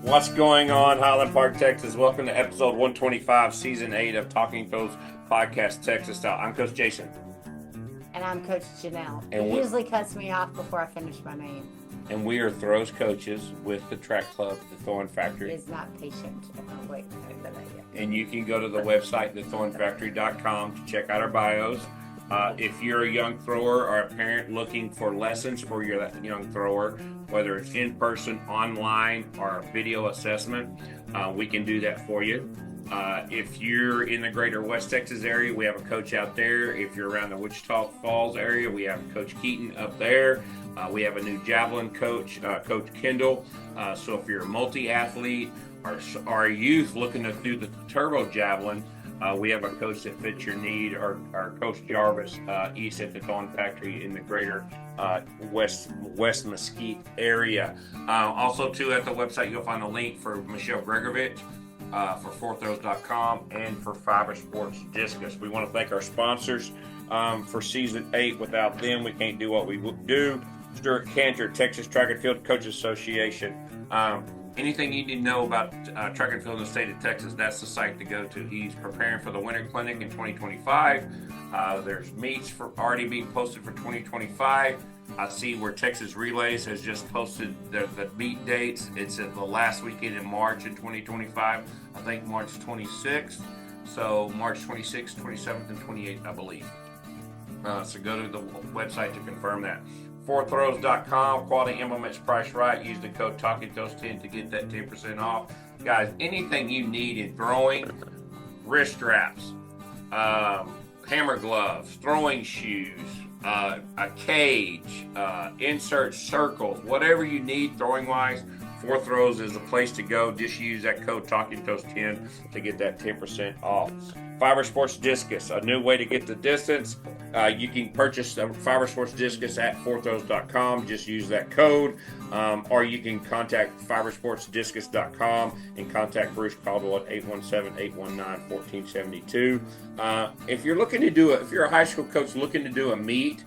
What's going on, Highland Park, Texas? Welcome to episode 125, season 8 of Talking Throws Podcast, Texas Style. I'm Coach Jason. And I'm Coach Janelle. And He usually cuts me off before I finish my name. And we are throws coaches with the track club, the Thorn Factory. He is not patient. Oh, wait, and you can go to the website, thethornfactory.com, to check out our bios. If you're a young thrower or a parent looking for lessons for your young thrower, whether it's in person, online, or video assessment, we can do that for you. If you're in the greater West Texas area, we have a coach out there. If you're around the Wichita Falls area, we have Coach Keaton up there. We have a new javelin coach, Coach Kendall. So if you're a multi-athlete or a youth looking to do the turbo javelin, we have a coach that fits your need, our Coach Jarvis, east at the Thorn Factory in the greater West Mesquite area. Also, too, at the website, you'll find a link for Michelle Gregovich, for fourthrows.com, and for Fiber Sports Discus. We want to thank our sponsors for season 8. Without them, we can't do what we do. Stuart Cantor, Texas Track and Field Coaches Association. Anything you need to know about track and field in the state of Texas, that's the site to go to. He's preparing for the Winter Clinic in 2025. There's meets already being posted for 2025. I see where Texas Relays has just posted the meet dates. It's at the last weekend in March in 2025. I think March 26th. So March 26th, 27th, and 28th, I believe. So go to the website to confirm that. Fourthrows.com, quality implements priced right. Use the code TalkingThose10 to get that 10% off. Guys, anything you need in throwing, wrist straps, hammer gloves, throwing shoes, a cage, insert circles, whatever you need throwing wise, Four Throws is the place to go. Just use that code TalkingThose10 to get that 10% off. Fiber Sports Discus, a new way to get the distance. You can purchase a Fiber Sports Discus at fourthrows.com. Just use that code. Or you can contact fibersportsdiscus.com and contact Bruce Caldwell at 817-819-1472. If you're a high school coach looking to do a meet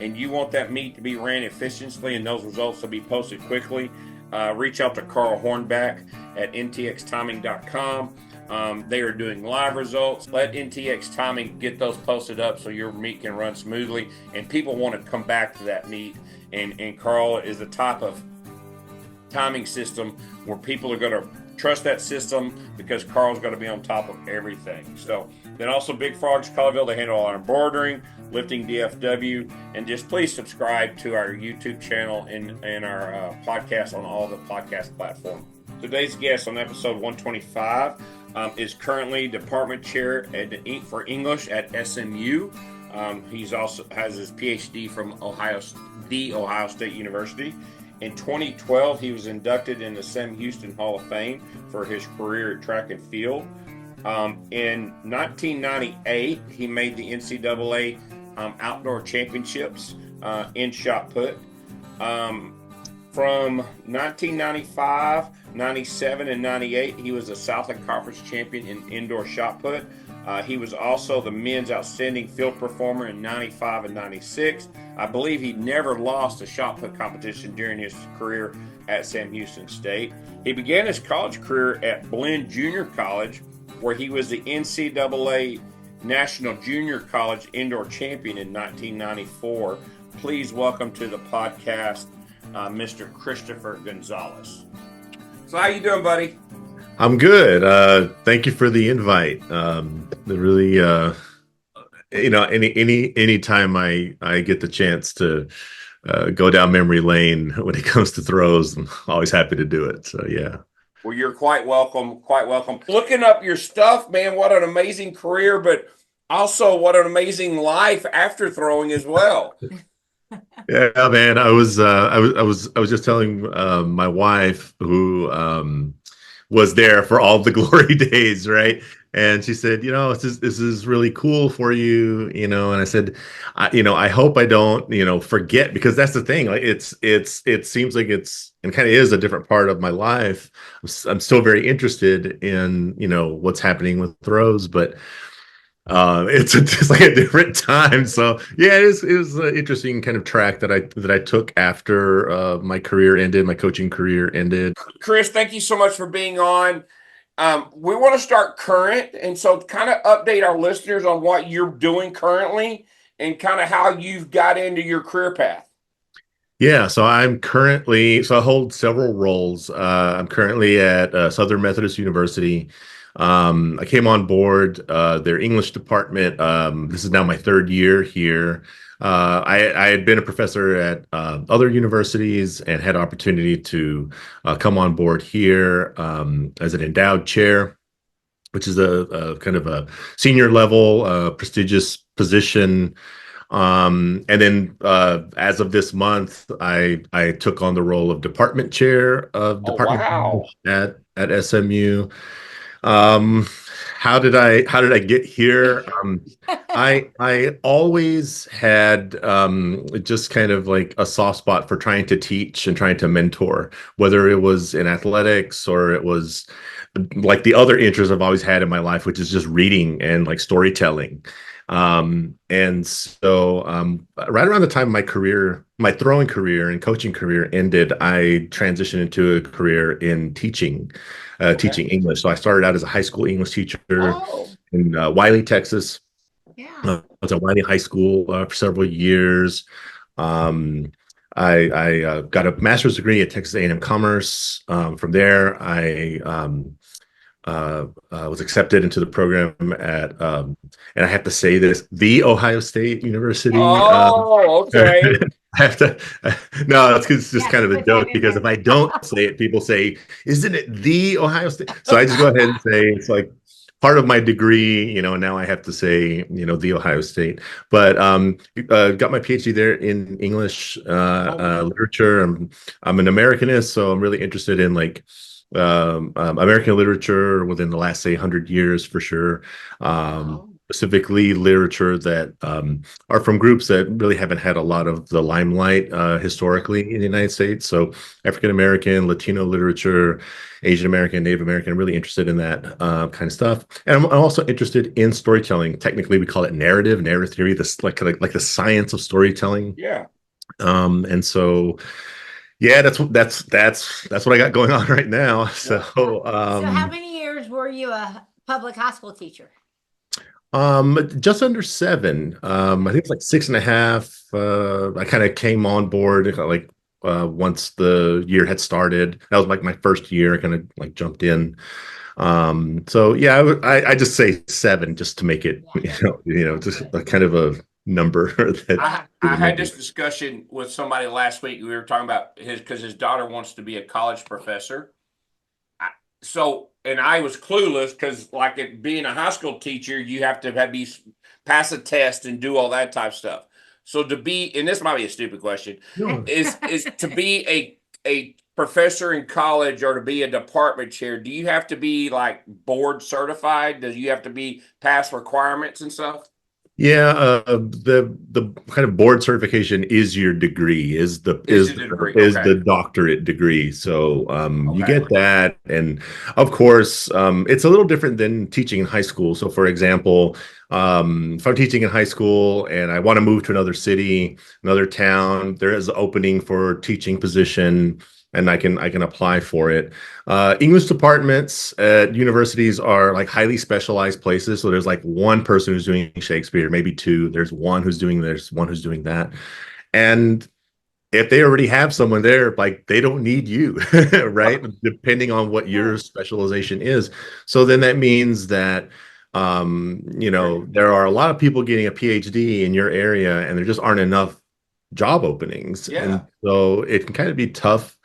and you want that meet to be ran efficiently and those results to be posted quickly, reach out to Carl Hornback at ntxtiming.com. They are doing live results. Let NTX Timing get those posted up so your meet can run smoothly and people want to come back to that meet. And Carl is the type of timing system where people are going to trust that system because Carl's going to be on top of everything. So then also Big Frogs Colorville, they handle all our embroidering, lifting DFW, and just please subscribe to our YouTube channel and our podcast on all the podcast platforms. Today's guest on episode 125 is currently department chair for English at SMU. He's also has his PhD from Ohio State University. In 2012, he was inducted in the Sam Houston Hall of Fame for his career at track and field. In 1998, he made the NCAA outdoor championships in shot put. From 1995, 97, and 98, he was a Southland Conference champion in indoor shot put. He was also the men's outstanding field performer in 95 and 96. I believe he never lost a shot put competition during his career at Sam Houston State. He began his college career at Blinn Junior College, where he was the NCAA National Junior College Indoor Champion in 1994. Please welcome to the podcast, Mr. Christopher Gonzales. So how you doing, buddy? I'm good. Thank you for the invite. Really, any time I get the chance to go down memory lane when it comes to throws, I'm always happy to do it. So yeah. Well, you're quite welcome. Quite welcome. Looking up your stuff, man. What an amazing career, but also what an amazing life after throwing as well. Yeah, man. I was just telling my wife who was there for all the glory days, right? And she said, this is really cool for you, and I said, I hope I don't, forget, because that's the thing. Like it seems like it's, and kind of is, a different part of my life. I'm still very interested in, what's happening with throws, but It's like a different time. So yeah, it was an interesting kind of track that I took after my career ended, my coaching career ended. Chris, thank you so much for being on. We want to start current, and so kind of update our listeners on what you're doing currently and kind of how you've got into your career path. Yeah, so I hold several roles. I'm currently at Southern Methodist University. I came on board their English department. This is now my third year here. I had been a professor at other universities and had opportunity to come on board here as an endowed chair, which is a kind of a senior level prestigious position. And then as of this month, I took on the role of department chair of Oh, Department of wow. English at SMU. Um, how did I get here? I always had just kind of like a soft spot for trying to teach and trying to mentor, whether it was in athletics or it was like the other interest I've always had in my life, which is just reading and like storytelling. And so right around the time my throwing career and coaching career ended, I transitioned into a career in teaching Okay. English. So I started out as a high school English teacher Oh, in Wiley, Texas. Yeah. I was at Wiley High School for several years. Um, I got a master's degree at Texas A&M Commerce. From there, I was accepted into the program at, and I have to say this, the Ohio State University. oh, I okay. have to, no, it's just Yes, kind of a put that joke in because there. if I don't say it, people say, "Isn't it the Ohio State?" So I just go ahead and say it's like part of my degree, and now I have to say, the Ohio State. But got my PhD there in English Oh, wow. literature. I'm an Americanist, so I'm really interested in like American literature within the last, say, 100 years for sure. Wow. Specifically, literature that are from groups that really haven't had a lot of the limelight historically in the United States. So, African American, Latino literature, Asian American, Native American. I'm really interested in that kind of stuff. And I'm also interested in storytelling. Technically, we call it narrative theory. This like the science of storytelling. Yeah. And so yeah, that's what I got going on right now. So, Yeah. So how many years were you a public high school teacher? just under 7. I Okay. think it's like 6.5. I kind of came on board like once the year had started. That was like my first year. I kind of like jumped in. So yeah, I just say 7 just to make it, Yeah. just a kind of a number that Yeah. I people know. had this discussion with somebody last week. We were talking about because his daughter wants to be a college professor. And I was clueless because, like, being a high school teacher, you have to pass a test and do all that type of stuff. So to be, and this might be a stupid question, No. is to be a professor in college or to be a department chair, do you have to be like board certified? Do you have to be past requirements and stuff? Yeah, the kind of board certification is your degree, is the Is is it a the, degree? is Okay. the doctorate degree. So you Okay. get that, and of course, it's a little different than teaching in high school. So, for example, if I'm teaching in high school and I want to move to another city, another town, there is an opening for teaching position, and I can apply for it. English departments at universities are like highly specialized places. So there's like one person who's doing Shakespeare, maybe two. There's one who's doing that. And if they already have someone there, like they don't need you, right? Depending on what your Sure. specialization is. So then that means that there are a lot of people getting a PhD in your area, and there just aren't enough job openings. Yeah. And so it can kind of be tough.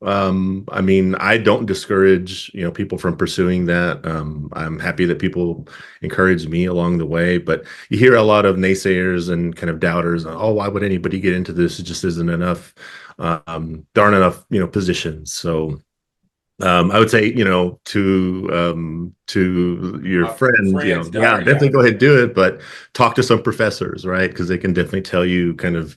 I mean, I don't discourage, people from pursuing that. I'm happy that people encourage me along the way, but you hear a lot of naysayers and kind of doubters. Oh, why would anybody get into this? It just isn't enough. There aren't enough, positions. So, I would say, to your My friend, friend's yeah, daughter. Yeah. definitely go ahead and do it, but talk to some professors, right? Because they can definitely tell you kind of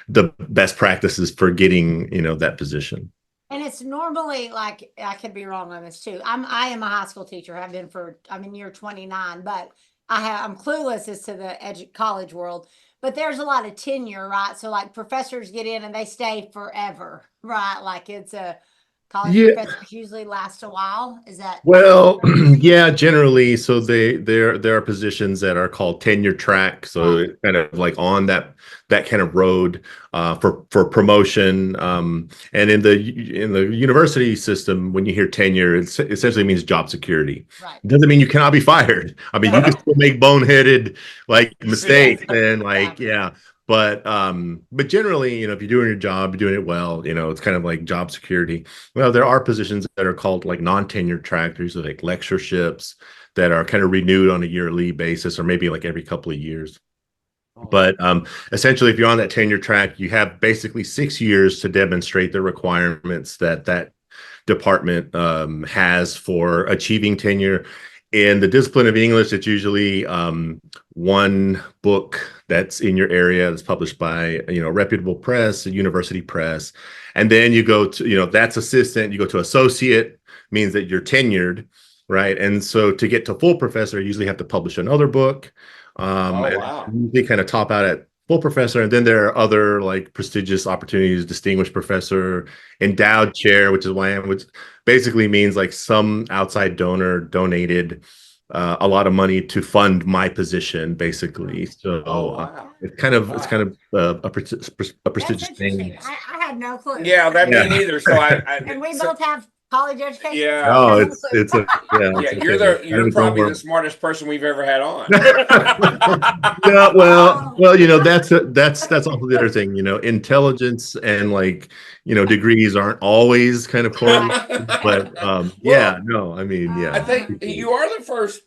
the best practices for getting, that position. And it's normally like I could be wrong on this too. I am a high school teacher. I've been I'm in year 29, but I'm clueless as to the college world, but there's a lot of tenure, right? So like professors get in and they stay forever, right? Like it's a college Yeah. professors usually last a while. Is that Well, yeah, generally. So there are positions that are called tenure track. So right? it's kind of like on that kind of road for promotion. And in the university system, when you hear tenure, it essentially means job security. Right. It doesn't mean you cannot be fired. I mean, you can still make boneheaded like Yeah. mistakes and Yeah. like yeah. But generally, if you're doing your job, you're doing it well, it's kind of like job security. Well, there are positions that are called like non-tenure track. There's like lectureships that are kind of renewed on a yearly basis or maybe like every couple of years. But essentially, if you're on that tenure track, you have basically 6 years to demonstrate the requirements that department has for achieving tenure. In the discipline of English, it's usually one book that's in your area that's published by a reputable press, a university press, and then you go to that's assistant. You go to associate, means that you're tenured, right? And so to get to full professor, you usually have to publish another book, Oh, and wow. they kind of top out at full professor, and then there are other like prestigious opportunities, distinguished professor, endowed chair, which basically means like some outside donor donated a lot of money to fund my position, basically. So Oh, wow. it's kind of a That's prestigious interesting. thing. I had no clue. Yeah, that me Yeah. neither. So And we so both have college education, so I yeah. Oh, had no it's clue. it's a yeah, Yeah, it's okay. Kind of you're its own probably the world. smartest person we've ever had on. Yeah, well, Oh, well, that's also the other thing, intelligence and like, degrees aren't always kind of correlated, right. but yeah, Well, no, I mean, I yeah. think you are the first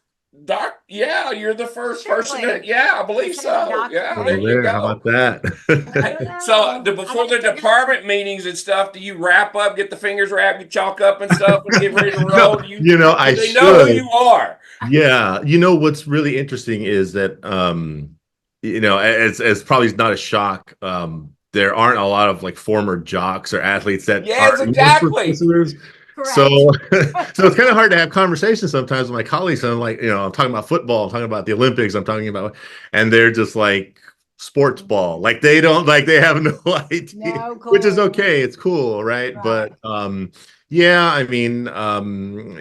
yeah, you're the first person Surely. yeah, I believe Just have a so. Yeah, there Well, doctorate. you there, how go. about that? So Oh, I before gotta the figure this out. department meetings and stuff, do you wrap up, get the fingers wrapped, you chalk up and stuff, and get ready to No, roll? Do I they know who should. you are? Yeah, what's really interesting is that as probably not a shock, there aren't a lot of like former jocks or athletes that Yes, are English exactly. professors. So Correct. so it's kind of hard to have conversations sometimes with my colleagues. And I'm like, I'm talking about football, I'm talking about the Olympics, I'm talking about, and they're just like sports ball. Like they don't like they have no idea, No which is clue. okay. It's cool, right? Right. But yeah, I mean, and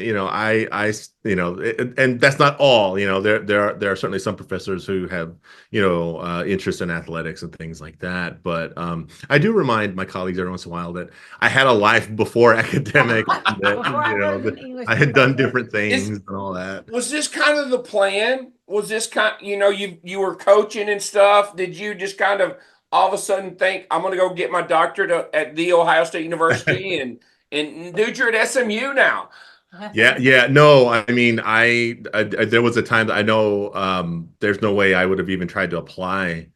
that's not all. There are certainly some professors who have, interest in athletics and things like that. But I do remind my colleagues every once in a while that I had a life before academics, that, Before I was an English I had done professor. different Is things and all that. Was this kind of the plan? Was this you were coaching and stuff? Did you just kind of all of a sudden think I'm going to go get my doctorate at the Ohio State University and dude, you're at SMU now? Yeah, yeah. No, I mean, there was a time that I know there's no way I would have even tried to apply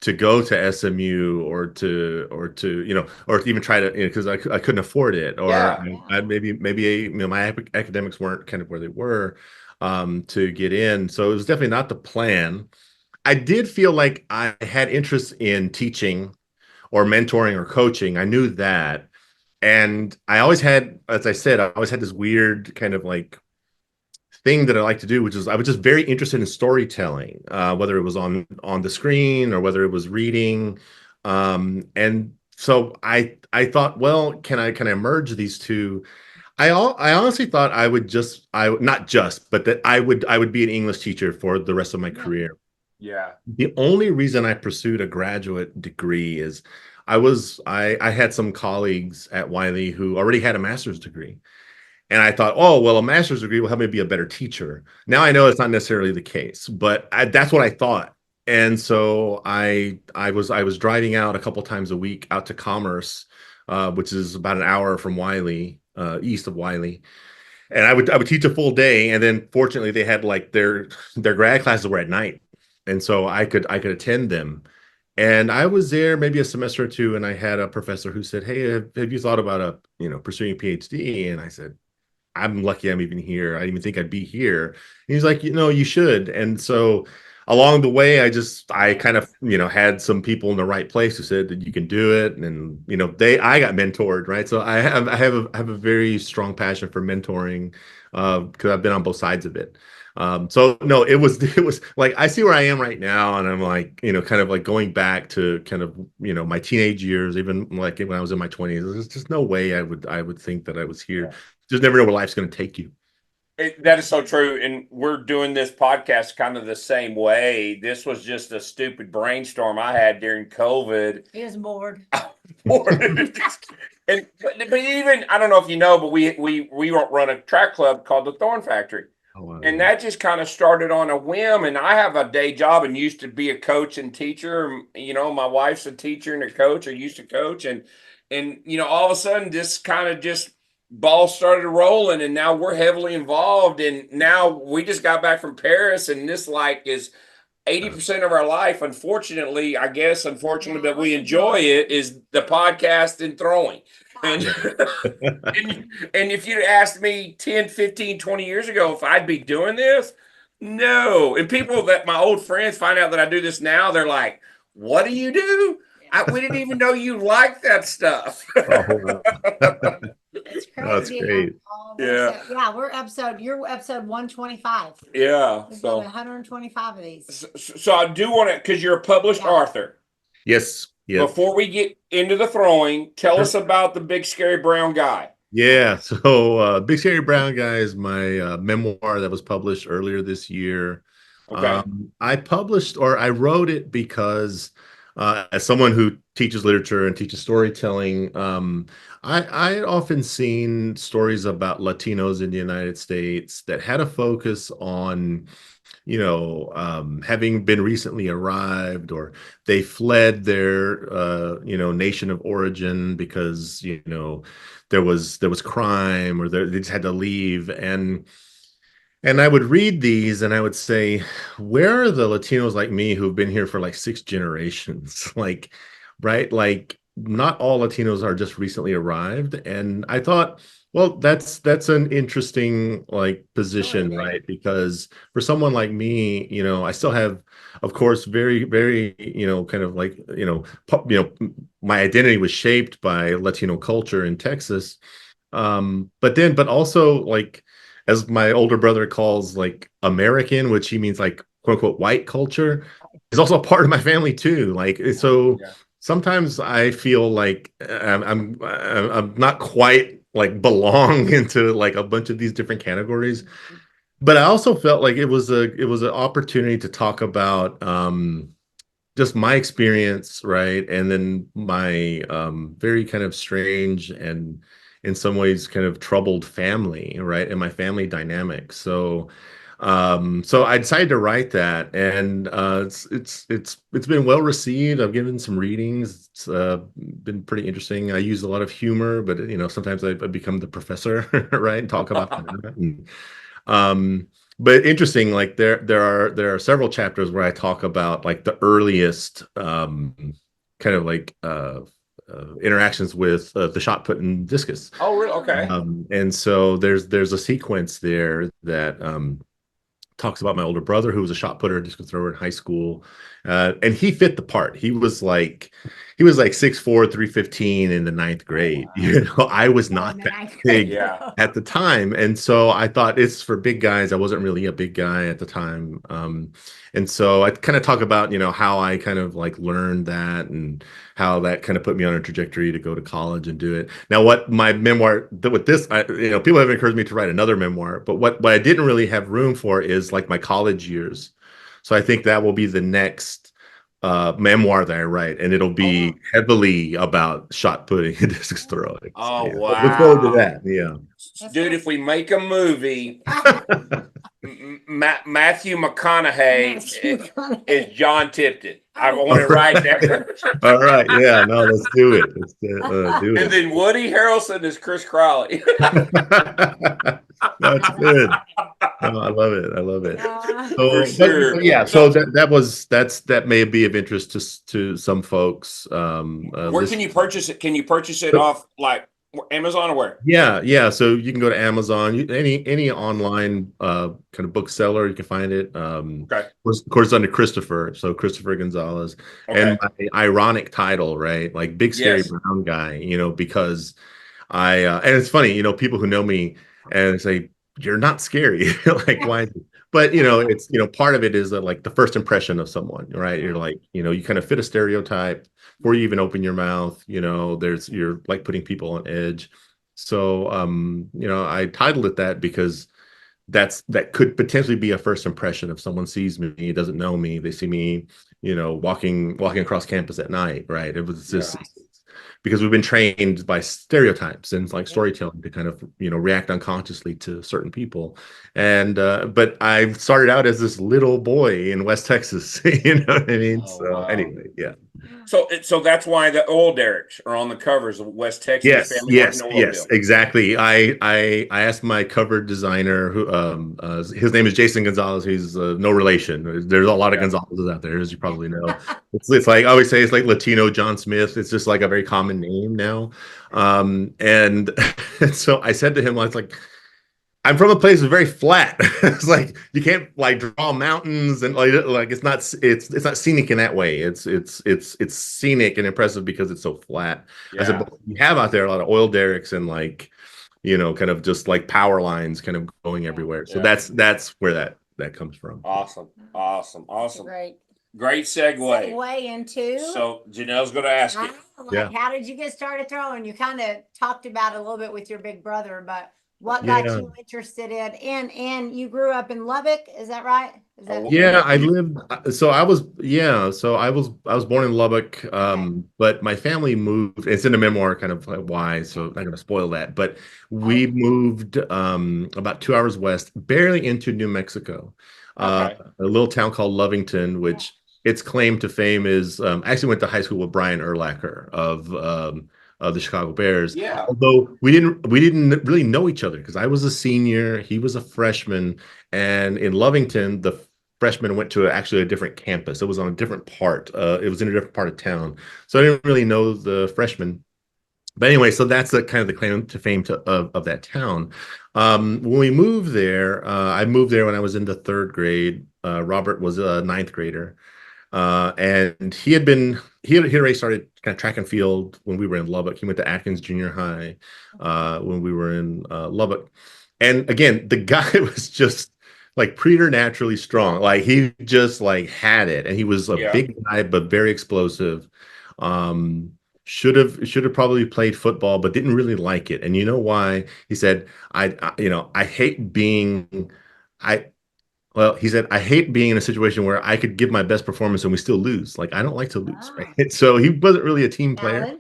to go to SMU or to even try to, because I couldn't afford it, or Yeah. I maybe my academics weren't kind of where they were to get in. So it was definitely not the plan. I did feel like I had interest in teaching or mentoring or coaching. I knew that. And I always had, as I said, I always had this weird kind of like thing that I like to do, which is I was just very interested in storytelling, whether it was on the screen or whether it was reading. And so I thought, well, can I merge these two? I honestly thought I not just, but that I would be an English teacher for the rest of my Yeah. career. Yeah. The only reason I pursued a graduate degree is I had some colleagues at Wiley who already had a master's degree. And I thought, oh, well, a master's degree will help me be a better teacher. Now I know it's not necessarily the case, but that's what I thought. And so I was driving out a couple times a week out to Commerce, which is about an hour from Wiley, east of Wiley, and I would teach a full day, and then fortunately they had like their grad classes were at night, and so I could attend them. And I was there maybe a semester or two, and I had a professor who said, "Hey, have you thought about pursuing a PhD?" And I said, I'm lucky I'm even here. I didn't even think I'd be here. And he's like, you should. And so along the way, I kind of, had some people in the right place who said that you can do it. And, I got mentored, right? So I have a very strong passion for mentoring, because I've been on both sides of it. So no, it was like I see where I am right now, and I'm like, kind of like going back to kind of, my teenage years, even like when I was in my 20s. There's just no way I would think that I was here. Just never know where life's going to take you. That is so true. And we're doing this podcast kind of the same way. This was just a stupid brainstorm I had during COVID. He was bored. And but even I don't know if you know, but we run a track club called the Thorn Factory. Oh, wow. And that just kind of started on a whim. And I have a day job and used to be a coach and teacher. My wife's a teacher and a coach, or used to coach. And all of a sudden this kind of just ball started rolling, and now we're heavily involved. And now we just got back from Paris, and this is 80% of our life. Unfortunately, but we enjoy it, is the podcast and throwing. And, and if you'd asked me 10, 15, 20 years ago if I'd be doing this, no. And people that my old friends find out that I do this now, they're like, what do you do? We didn't even know you like that stuff. It's crazy. That's great. Yeah, you're episode 125. Yeah. We've got 125 of these. So I do want to, because you're a published author. Yes. Before we get into the throwing, tell us about The Big Scary Brown Guy. Yeah. So Big Scary Brown Guy is my memoir that was published earlier this year. Okay. I wrote it because as someone who teaches literature and teaches storytelling, I had often seen stories about Latinos in the United States that had a focus on, having been recently arrived, or they fled their, nation of origin because, there was crime, or they just had to leave. And I would read these and I would say, where are the Latinos like me who've been here for like 6 generations? Like, right? Like, not all Latinos are just recently arrived. And I thought, well, that's an interesting position, right? Because for someone like me, I still have, of course, very, very, kind of my identity was shaped by Latino culture in Texas. But also as my older brother calls American, which he means quote unquote white culture, is also a part of my family too. Sometimes I feel like I'm not quite belong into a bunch of these different categories. But I also felt like it was an opportunity to talk about just my experience, right? And then my very kind of strange and in some ways kind of troubled family, right? And my family dynamic. So I decided to write that, and it's been well received. I've given some readings. It's been pretty interesting. I use a lot of humor, but sometimes I become the professor, right? And talk about that. But interesting, there are several chapters where I talk about the earliest kind of interactions with the shot put and discus. Oh, really? Okay. And so there's a sequence there that talks about my older brother, who was a shot putter, discus thrower in high school, and he fit the part. He was like 6'4", 315 in the 9th grade. I was not that big at the time, and so I thought it's for big guys. I wasn't really a big guy at the time, and so I kind of talk about how I kind of learned that, and how that kind of put me on a trajectory to go to college and do it. Now, what my memoir with this, people have encouraged me to write another memoir, but what I didn't really have room for is my college years. So I think that will be the next memoir that I write, and it'll be heavily about shot putting and discus throwing. Oh, yeah. wow. Look forward to that. Yeah. Dude, if we make a movie, Matthew McConaughey is John Tipton. I want it right there. All right. Yeah. No, let's do it. Let's do it. And then Woody Harrelson is Chris Crowley. That's good. I love it. I love it. For sure. But yeah. So that may be of interest to some folks. Where can you purchase it? Can you purchase it off Amazon or where? Yeah. So you can go to Amazon, any online kind of bookseller, you can find it. Okay. Of course, under Christopher. So Christopher Gonzales. Okay. And my ironic title, right? Big Scary Brown Guy, because and it's funny, people who know me and say, you're not scary. Why? But it's part of it is that, like, the first impression of someone, right? You're like, you kind of fit a stereotype before you even open your mouth. You're like putting people on edge. So I titled it that because that could potentially be a first impression. If someone sees me, doesn't know me, they see me, walking across campus at night, right? It was just because we've been trained by stereotypes and like storytelling to kind of react unconsciously to certain people. And but I started out as this little boy in West Texas. You know what I mean? So anyway, yeah. So that's why the oil derricks are on the covers of West Texas. Your Yes, family yes, worked in the oil yes, field. exactly. I asked my cover designer, who his name is Jason Gonzales. He's no relation. There's a lot of Gonzaleses out there, as you probably know. It's like I always say, it's like Latino John Smith. It's just like a very common name now. And so I said to him, I was like, I'm from a place that's very flat. It's like you can't like draw mountains and like it's not scenic in that way. It's scenic and impressive because it's so flat. I said, but you have out there a lot of oil derricks and like kind of just like power lines kind of going everywhere. So that's where that comes from. Awesome. Great segue. Segue into. So Janelle's going to ask you. How did you get started throwing? You kind of talked about it a little bit with your big brother, but what got you interested in? And you grew up in Lubbock, is that right? I lived. So I was born in Lubbock, but my family moved. It's in the memoir, kind of why. So I'm not going to spoil that. But we moved about 2 hours west, barely into New Mexico, a little town called Lovington, which its claim to fame is. I actually went to high school with Brian Urlacher of the Chicago Bears. Yeah. Although we didn't really know each other because I was a senior, he was a freshman, and in Lovington, the freshman went to actually a different campus. It was on a different part. It was in a different part of town, so I didn't really know the freshman. But anyway, so that's the kind of the claim to fame of that town. When we moved there, I moved there when I was in the third grade. Robert was a ninth grader. And he had already started kind of track and field when we were in Lubbock. He went to Atkins Junior High when we were in Lubbock. And again, the guy was just like preternaturally strong. Like he just like had it. And he was a big guy, but very explosive. Should have probably played football, but didn't really like it. And you know why? He said, I hate being Well, he said, I hate being in a situation where I could give my best performance and we still lose. Like, I don't like to lose, right? So he wasn't really a team player.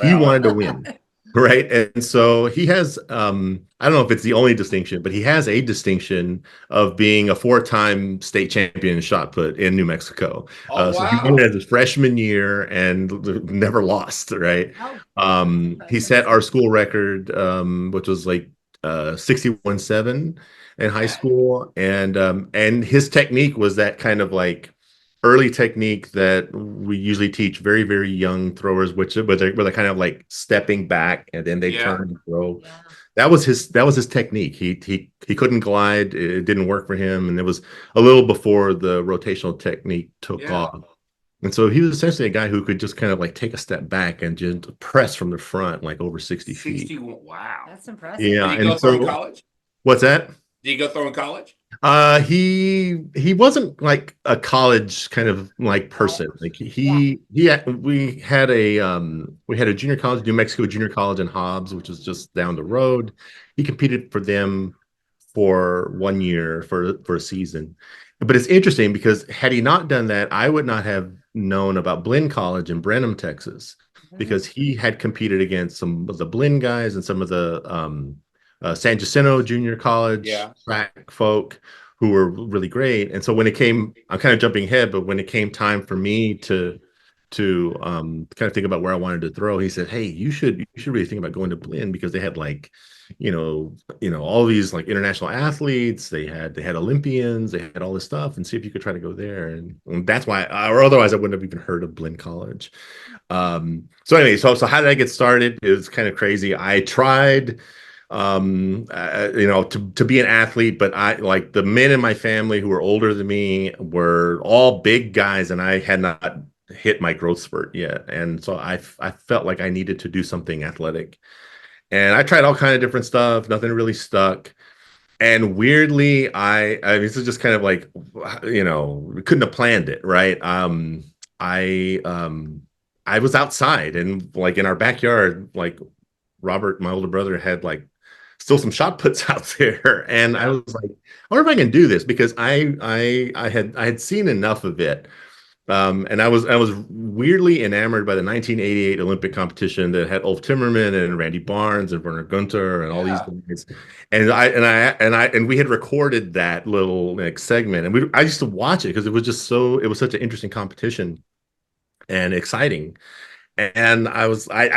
He wanted to win, right? And so he has, I don't know if it's the only distinction, but he has a distinction of being a 4-time state champion in shot put in New Mexico. So he won it as his freshman year and never lost, right? He set our school record, which was like 61-7 in high school, and his technique was that kind of like early technique that we usually teach very, very young throwers, where they're kind of like stepping back and then they turn and throw. That was his technique. He couldn't glide. It didn't work for him, and it was a little before the rotational technique took off. And so he was essentially a guy who could just kind of like take a step back and just press from the front, like over 60 feet. Wow, that's impressive. Yeah, did he go through in college? What's that? Did he go through in college? He wasn't like a college kind of like person. Like we had a junior college, New Mexico Junior College in Hobbs, which was just down the road. He competed for them for 1 year for a season. But it's interesting because had he not done that, I would not have known about Blinn College in Brenham, Texas, because he had competed against some of the Blinn guys and some of the San Jacinto Junior College track folk who were really great. And so when it came, I'm kind of jumping ahead, but when it came time for me to kind of think about where I wanted to throw, he said, "Hey, you should really think about going to Blinn because they had like, all these like international athletes. They had Olympians. They had all this stuff, and see if you could try to go there." And that's why, or otherwise, I wouldn't have even heard of Blinn College. So anyway, so how did I get started? It was kind of crazy. I tried. To be an athlete, but I like the men in my family who were older than me were all big guys, and I had not hit my growth spurt yet. And so I felt like I needed to do something athletic, and I tried all kind of different stuff. Nothing really stuck. And weirdly, I mean, this is just kind of like, we couldn't have planned it, right? I um, I was outside and like in our backyard, like Robert, my older brother, had like still some shot puts out there, and I Yeah. was like, I wonder if I can do this because I had seen enough of it. And I was weirdly enamored by the 1988 Olympic competition that had Ulf Timmerman and Randy Barnes and Werner Gunther and all these Yeah. guys. And we had recorded that little like segment, and I used to watch it because it was such an interesting competition and exciting. And I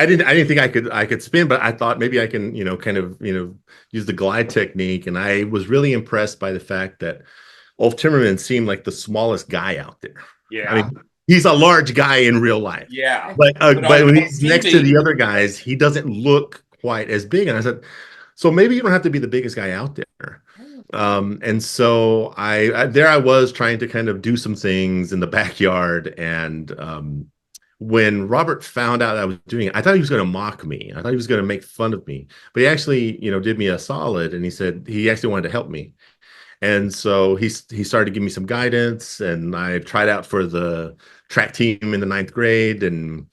didn't think I could spin, but I thought maybe I can, kind of, use the glide technique. And I was really impressed by the fact that Ulf Timmerman seemed like the smallest guy out there. I Yeah. mean, he's a large guy in real life, Yeah. But but on when he's next to the TV, other guys, he doesn't look quite as big. And I said, so maybe you don't have to be the biggest guy out there. And so there I was trying to kind of do some things in the backyard. And when Robert found out I was doing it, I thought he was going to mock me. I thought he was going to make fun of me. But he actually, did me a solid, and he said he actually wanted to help me. And so he started to give me some guidance, and I tried out for the track team in the ninth grade. And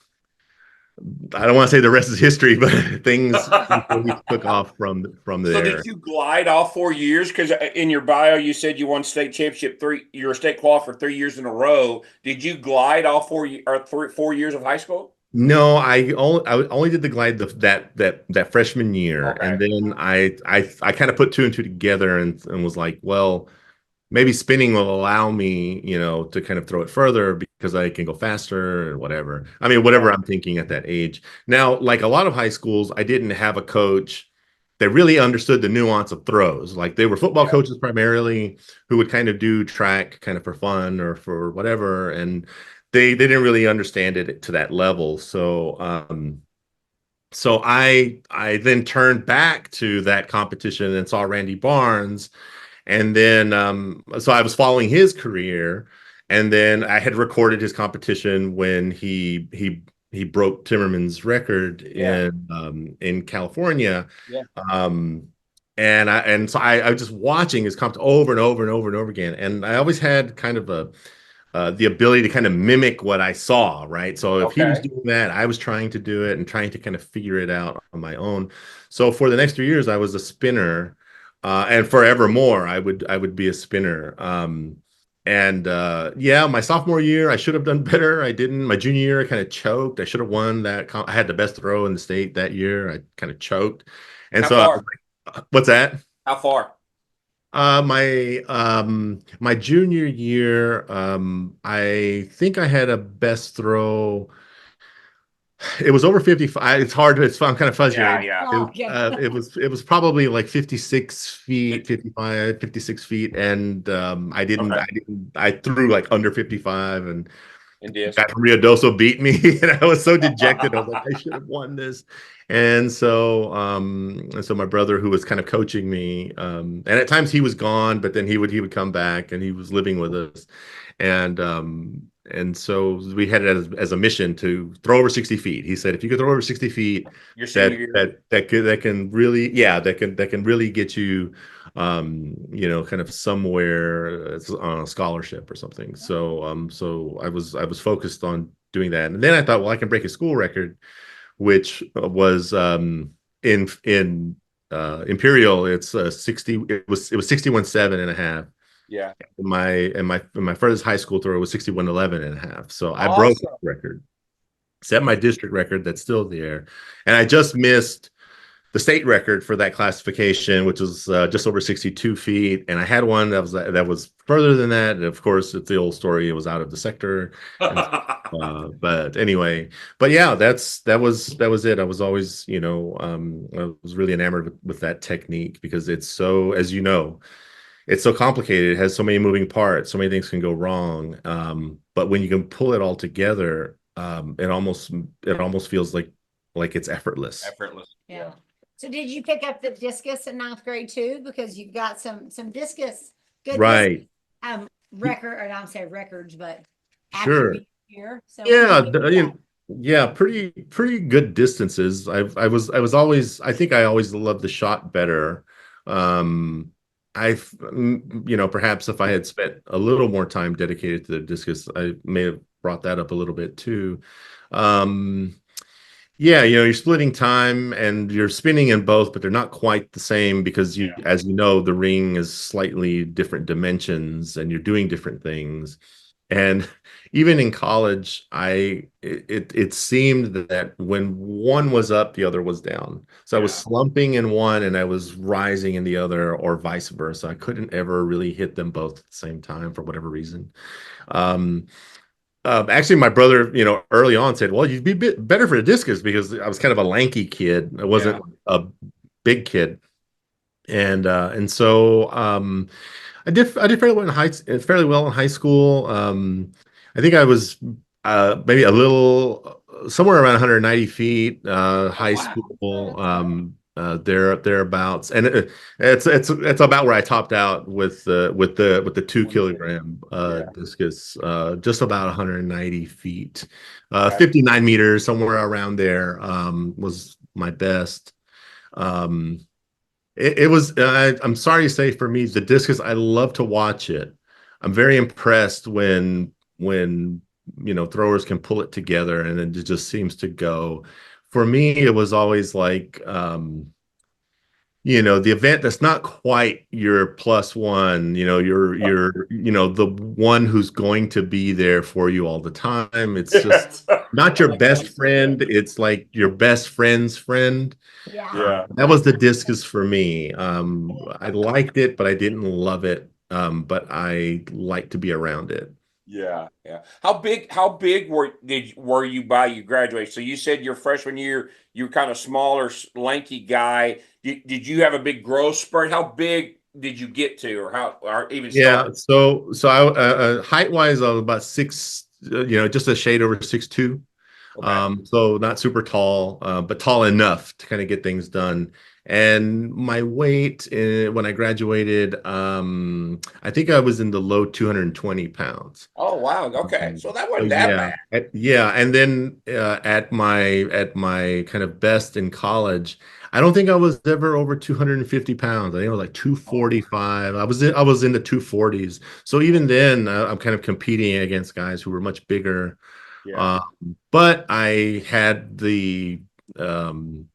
I don't want to say the rest is history, but things really took off from so there. did you glide all 4 years? Because in your bio, you said you won state championship you're a state qualifier for 3 years in a row. Did you glide all 4 years of high school? No, I only did the glide that freshman year, Okay. and then I kind of put two and two together and was like, well, maybe spinning will allow me, to kind of throw it further because I can go faster or whatever. I mean, whatever I'm thinking at that age. Now, like a lot of high schools, I didn't have a coach that really understood the nuance of throws. Like they were football Yeah. coaches primarily who would kind of do track kind of for fun or for whatever. And they didn't really understand it to that level. So I then turned back to that competition and saw Randy Barnes, and then so I was following his career, and then I had recorded his competition when he broke Timmerman's record Yeah. in California. Yeah. Um, and so I was just watching his comp over and over and over and over again, and I always had kind of the ability to kind of mimic what I saw, right? So if he was Okay. doing that, I was trying to do it and trying to kind of figure it out on my own. So for the next 3 years, I was a spinner, and forevermore, I would be a spinner. And yeah, my sophomore year, I should have done better. I didn't. My junior year, I kind of choked. I should have won that. I had the best throw in the state that year. I kind of choked, and How so I was far? like, "What's that?" How far? My junior year, I think I had a best throw. It was over 55. It's hard. I'm kind of fuzzy Yeah. right Yeah. now. Oh, yeah. It was probably like 56 feet, 55, 56 feet, and Okay. I threw like under 55, and In disc. guy from Rio Doso beat me, and I was so dejected. I was like, I should have won this. And so my brother, who was kind of coaching me, and at times he was gone, but then he would come back, and he was living with us, and so we had it as a mission to throw over 60 feet. He said, if you could throw over 60 feet, Your senior year. that can really, yeah, that can really get you, kind of somewhere on a scholarship or something. So I was focused on doing that, and then I thought, well, I can break a school record, which was in Imperial. It's 60. It was 61.7 and a half. Yeah. My furthest high school throw was 61.11 and a half. So I broke Awesome. the record, set my district record that's still there, and I just missed the state record for that classification, which was just over 62 feet. And I had one that was further than that. And of course, it's the old story. It was out of the sector. But anyway, but yeah, that was it. I was always, I was really enamored with that technique because it's so, as you know, it's so complicated. It has so many moving parts. So many things can go wrong. But when you can pull it all together, it almost feels like it's effortless. Effortless. Yeah. So did you pick up the discus in ninth grade too? Because you've got some discus, good Right. record, or I'm saying records, but Sure. attributes here. So Yeah. what did you do? Yeah. Pretty good distances. I think I always loved the shot better. Um, perhaps if I had spent a little more time dedicated to the discus, I may have brought that up a little bit too. Um, yeah, you're splitting time and you're spinning in both, but they're not quite the same because as you know, the ring is slightly different dimensions and you're doing different things. And even in college, it seemed that when one was up, the other was down. So I was slumping in one and I was rising in the other, or vice versa. I couldn't ever really hit them both at the same time for whatever reason. Um, Actually, my brother, early on said, "Well, you'd be better for the discus," because I was kind of a lanky kid. I wasn't a big kid, and so I did fairly well in high school. I think I was maybe a little somewhere around 190 feet. High school, thereabouts, and it's about where I topped out with the 2 kilogram discus, just about 190 feet, 59 meters, somewhere around there, was my best. Um, it was, I'm sorry to say, for me, the discus, I love to watch it. I'm very impressed when throwers can pull it together and it just seems to go. For me, it was always like, the event that's not quite your plus one, the one who's going to be there for you all the time. It's just not your best friend. It's like your best friend's friend. Yeah. That was the discus for me. I liked it, but I didn't love it. But I like to be around it. Yeah. How big were you by you graduated? So you said your freshman year, you were kind of smaller, lanky guy. Did you have a big growth spurt? How big did you get to, or even Yeah. start? So I height wise, I was about six, just a shade over 6'2". Okay. So not super tall, but tall enough to kind of get things done. And my weight, when I graduated, I think I was in the low 220 pounds. Oh wow. Okay. So that So wasn't that yeah, bad. yeah. And then at my kind of best in college, I don't think I was ever over 250 pounds. I think I was like 245. I was in the 240s. So even then, I'm kind of competing against guys who were much bigger. Yeah. Uh, but I had um,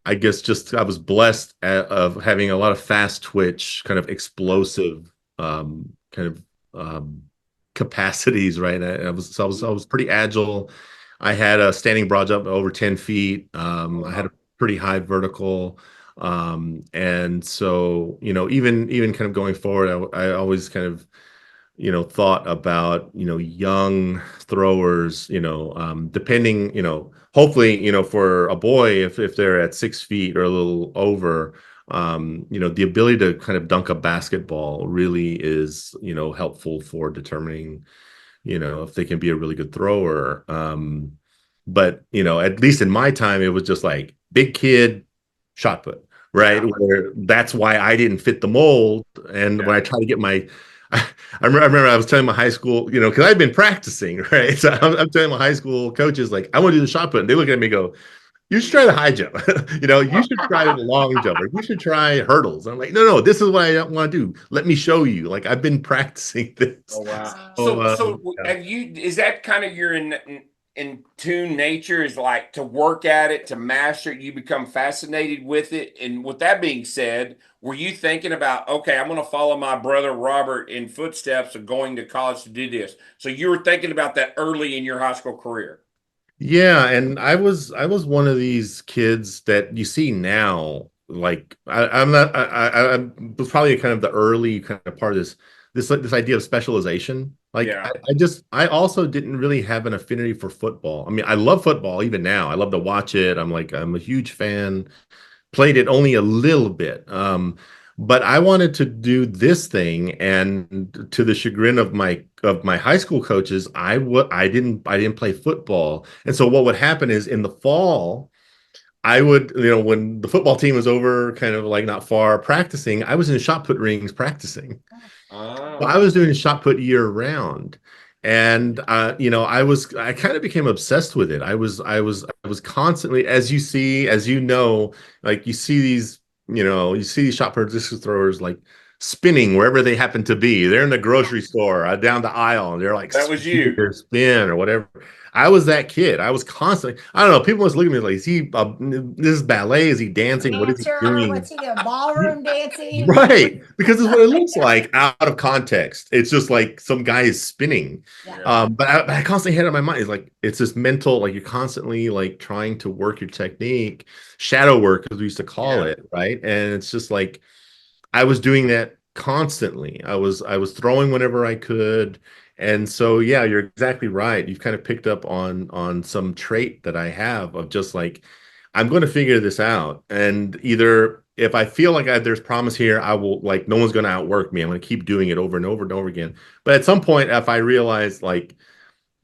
I guess just I was blessed of having a lot of fast twitch, kind of explosive, kind of capacities. Right, I was pretty agile. I had a standing broad jump over 10 feet. I had a pretty high vertical. And so, even kind of going forward, I always kind of thought about young throwers, depending, hopefully, for a boy, if they're at 6 feet or a little over, the ability to kind of dunk a basketball really is helpful for determining if they can be a really good thrower. But at least in my time, it was just like big kid, shot put, right? Where that's why I didn't fit the mold. And when I try to get I remember I was telling my high school, because I've been practicing, right? So I'm telling my high school coaches, like, I want to do the shot put. And they look at me and go, you should try the high jump. You should try the long jump, or you should try hurdles. I'm like, no, this is what I want to do. Let me show you. Like, I've been practicing this. Oh wow. So, So have you? Is that kind of your in tune nature? Is like to work at it, to master it, you become fascinated with it. And with that being said, were you thinking about, okay, I'm going to follow my brother Robert in footsteps of going to college to do this? So you were thinking about that early in your high school career. yeah, and I was one of these kids that you see now. Like, I'm not. I was probably kind of the early kind of part of this idea of specialization. Like, Yeah. I also didn't really have an affinity for football. I mean, I love football even now. I love to watch it. I'm a huge fan. Played it only a little bit. But I wanted to do this thing, and to the chagrin of my high school coaches, I didn't play football. And so what would happen is, in the fall, I would, when the football team was over, kind of like not far practicing, I was in shot put rings practicing. Well, I Oh. was doing shot put year round. And I kind of became obsessed with it. I was constantly, as you know, like you see these shot put discus throwers, like spinning wherever they happen to be. They're in the grocery store, down the aisle, and they're like That was you. their spin or whatever. I was that kid. I was constantly, I don't know, people must look at me like, is he, this is ballet? Is he dancing? What is he Dancer, doing? what's he doing? Ballroom dancing? Right, because it's what it looks like out of context. It's just like some guy is spinning. Yeah. But I constantly had it in my mind. It's like it's this mental, like you're constantly like trying to work your technique, shadow work, as we used to call it, right? And it's just like I was doing that constantly. I was throwing whenever I could. And so yeah, you're exactly right. You've kind of picked up on some trait that I have of just like I'm going to figure this out. And either if I feel like there's promise here, I will like no one's going to outwork me. I'm going to keep doing it over and over and over again. But at some point, if I realize like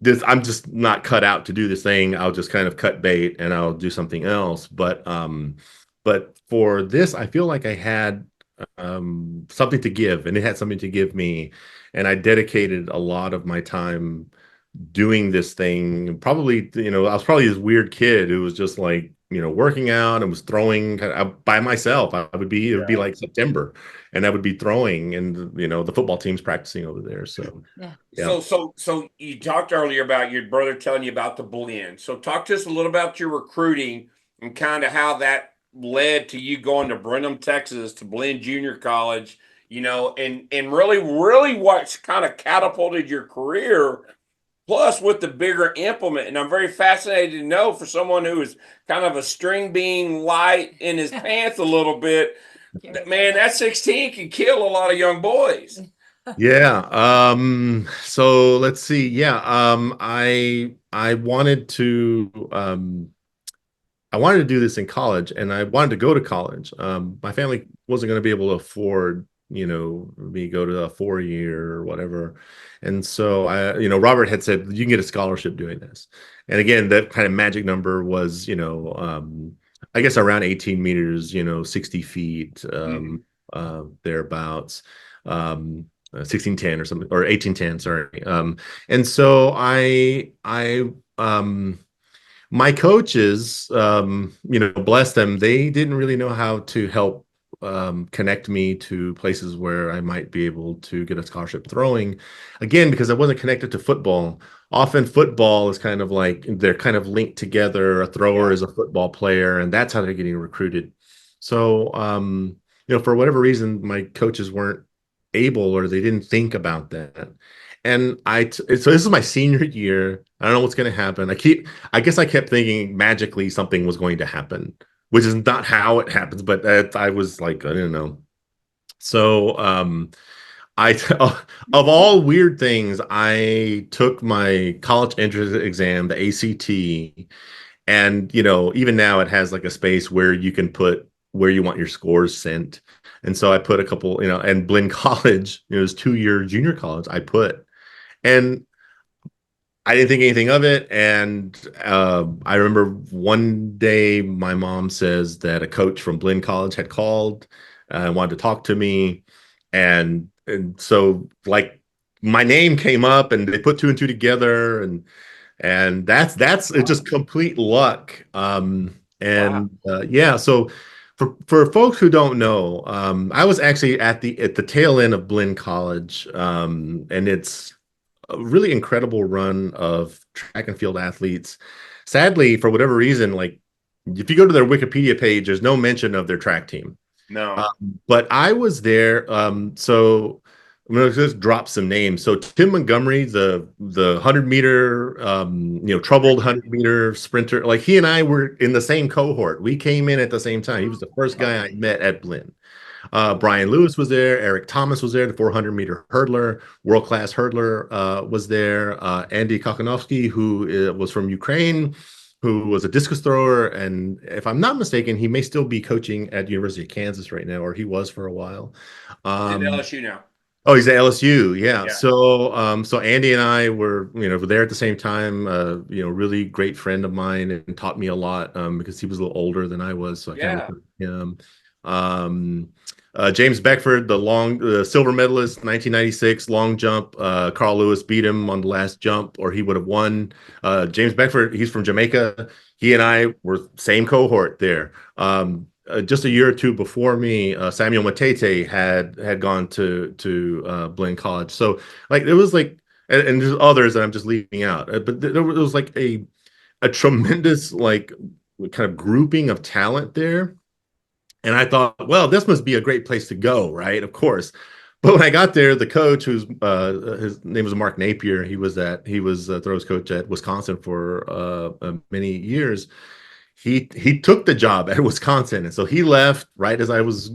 this, I'm just not cut out to do this thing, I'll just kind of cut bait and I'll do something else. But for this, I feel like I had something to give, and it had something to give me, and I dedicated a lot of my time doing this thing. Probably, I was probably this weird kid who was just like, working out and was throwing by myself. I would be, it would be like September, and I would be throwing, and the football team's practicing over there. So Yeah. yeah. So you talked earlier about your brother telling you about the Blinn. So talk to us a little about your recruiting and kind of how that led to you going to Brenham, Texas, to Blinn Junior College, and really what's kind of catapulted your career. Plus, with the bigger implement, and I'm very fascinated to know for someone who is kind of a string bean light in his pants a little bit, man, that 16 can kill a lot of young boys. Yeah. So let's see. Yeah. I wanted to do this in college, and I wanted to go to college. My family wasn't going to be able to afford, me go to a 4-year or whatever. And so Robert had said, you can get a scholarship doing this. And again, that kind of magic number was, I guess around 18 meters, 60 feet, thereabouts, 1610 or something, or 1810, sorry. And so my coaches, bless them, they didn't really know how to help connect me to places where I might be able to get a scholarship throwing. Again, because I wasn't connected to football. Often football is kind of like they're kind of linked together. A thrower is a football player, and that's how they're getting recruited. So, for whatever reason, my coaches weren't able, or they didn't think about that. And so this is my senior year. I don't know what's going to happen. I guess I kept thinking magically something was going to happen, which is not how it happens, but I was like, I don't know. So, of all weird things, I took my college entrance exam, the ACT, and even now it has like a space where you can put where you want your scores sent. And so I put a couple, and Blinn College, it was 2-year junior college, I put. And I didn't think anything of it. And I remember one day my mom says that a coach from Blinn College had called and wanted to talk to me. And so like my name came up, and they put 2 and 2 together, and that's it's just complete luck. Yeah, so for folks who don't know, I was actually at the tail end of Blinn College, and it's a really incredible run of track and field athletes. Sadly, for whatever reason, like if you go to their Wikipedia page, there's no mention of their track team. No. But I was there. So I'm going to just drop some names. So Tim Montgomery, the 100-meter, troubled 100-meter sprinter, like he and I were in the same cohort. We came in at the same time. He was the first guy I met at Blinn. Brian Lewis was there. Eric Thomas was there, the 400-meter hurdler, world-class hurdler was there. Andy Kokonowski, who was from Ukraine, who was a discus thrower. And if I'm not mistaken, he may still be coaching at University of Kansas right now, or he was for a while. He's at LSU now. Oh, he's at LSU. Yeah. So Andy and I were there at the same time. Really great friend of mine, and taught me a lot because he was a little older than I was. So I kind of looked at him. James Beckford, the silver medalist, 1996 long jump. Carl Lewis beat him on the last jump, or he would have won. James Beckford, he's from Jamaica. He and I were same cohort there. just a year or two before me, Samuel Matete had gone to Blinn College. So like it was like, and there's others that I'm just leaving out, but there was like a tremendous like kind of grouping of talent there. And I thought, well, this must be a great place to go, right? Of course. But when I got there, the coach, who's his name was Mark Napier, he was throws coach at Wisconsin for many years. He took the job at Wisconsin, and so he left right as I was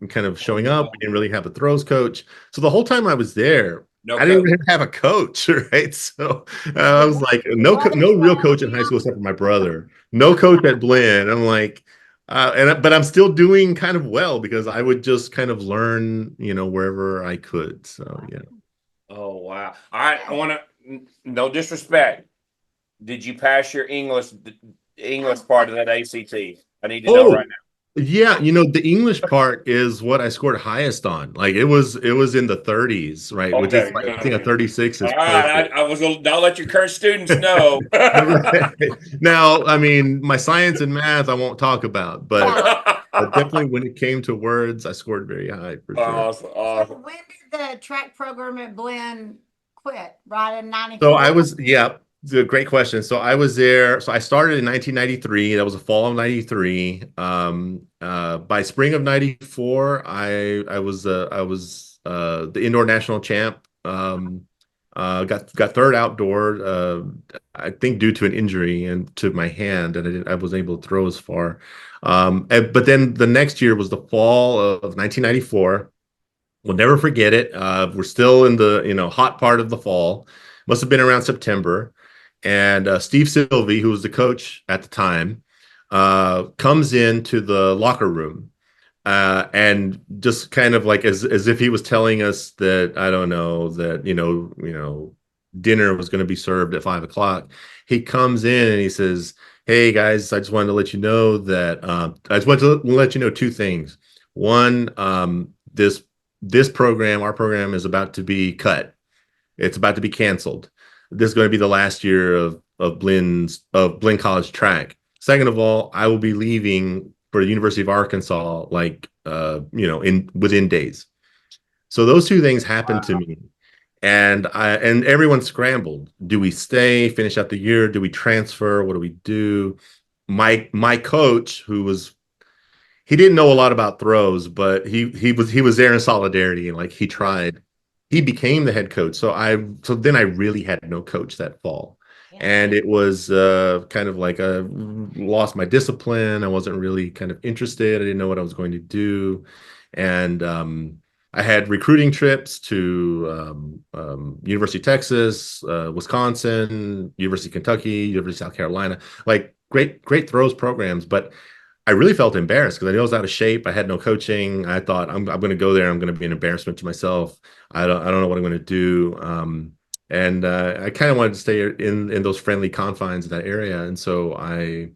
kind of showing up. We didn't really have a throws coach, so the whole time I was there, No I didn't coach. even have a coach, right? So I was like, no real coach in high school except for my brother. No coach at Blinn. I'm like, but I'm still doing kind of well because I would just kind of learn, wherever I could. So yeah. Oh wow! All right, I want to. No disrespect. Did you pass your English part of that ACT? I need to know Oh, right now. yeah, the English part is what I scored highest on. Like it was in the 30s, right? Which is Okay, like, I think a good. 36 is All right, perfect. I was gonna. I'll let your current students know. Right. Now, I mean, my science and math I won't talk about, but definitely when it came to words, I scored very high for sure. Awesome, So awesome. when did the track program at Blinn quit? Right in So 94? I was, yeah, it's a great question. So I was there. So I started in 1993. That was the fall of 93. By spring of 94, I was the indoor national champ. Got third outdoor. I think due to an injury and to my hand, and I wasn't able to throw as far. But then the next year was the fall of 1994. We'll never forget it. We're still in the hot part of the fall. Must have been around September. And Steve Sylvie, who was the coach at the time, comes into the locker room and just kind of like as if he was telling us that I don't know that dinner was going to be served at 5 o'clock. He comes in and he says, "Hey guys, I just wanted to let you know that I just wanted to let you know two things. One, this program, our program, is about to be cut. It's about to be canceled. This is going to be the last year of Blinn College track. Second of all, I will be leaving for the University of Arkansas, like in within days. So those two things happened to Wow. me, and everyone scrambled. Do we stay, finish out the year? Do we transfer? What do we do? My coach, he didn't know a lot about throws, but he was there in solidarity and like he tried. He became the head coach. So then I really had no coach that fall. Yeah. And it was kind of like I lost my discipline. I wasn't really kind of interested. I didn't know what I was going to do. And I had recruiting trips to University of Texas, Wisconsin, University of Kentucky, University of South Carolina, like great throws programs. But I really felt embarrassed because I knew I was out of shape. I had no coaching. I thought I'm going to go there. I'm going to be an embarrassment to myself. I don't know what I'm going to do. And I kind of wanted to stay in those friendly confines of that area. And so I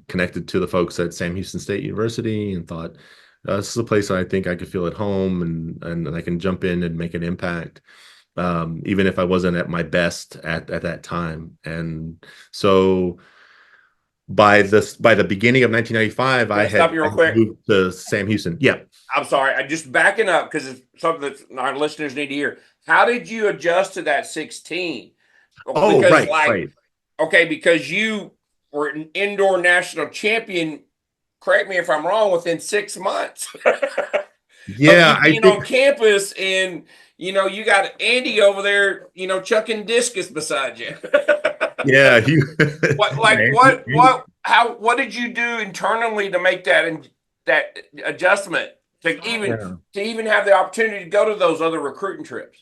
connected to the folks at Sam Houston State University and thought this is a place I think I could feel at home and I can jump in and make an impact. Even if I wasn't at my best at that time. And so by the beginning of 1995, Can I stop you I real quick? moved to Sam Houston. Yeah. I'm sorry. I just backing up because it's something that our listeners need to hear. How did you adjust to that 16? Oh, Because right, right. okay, because you were an indoor national champion. Correct me if I'm wrong. Within 6 months of Yeah, you I being think on campus, and you got Andy over there, chucking discus beside you. yeah, What, yeah, like, what did you do internally to make that adjustment yeah. to even have the opportunity to go to those other recruiting trips?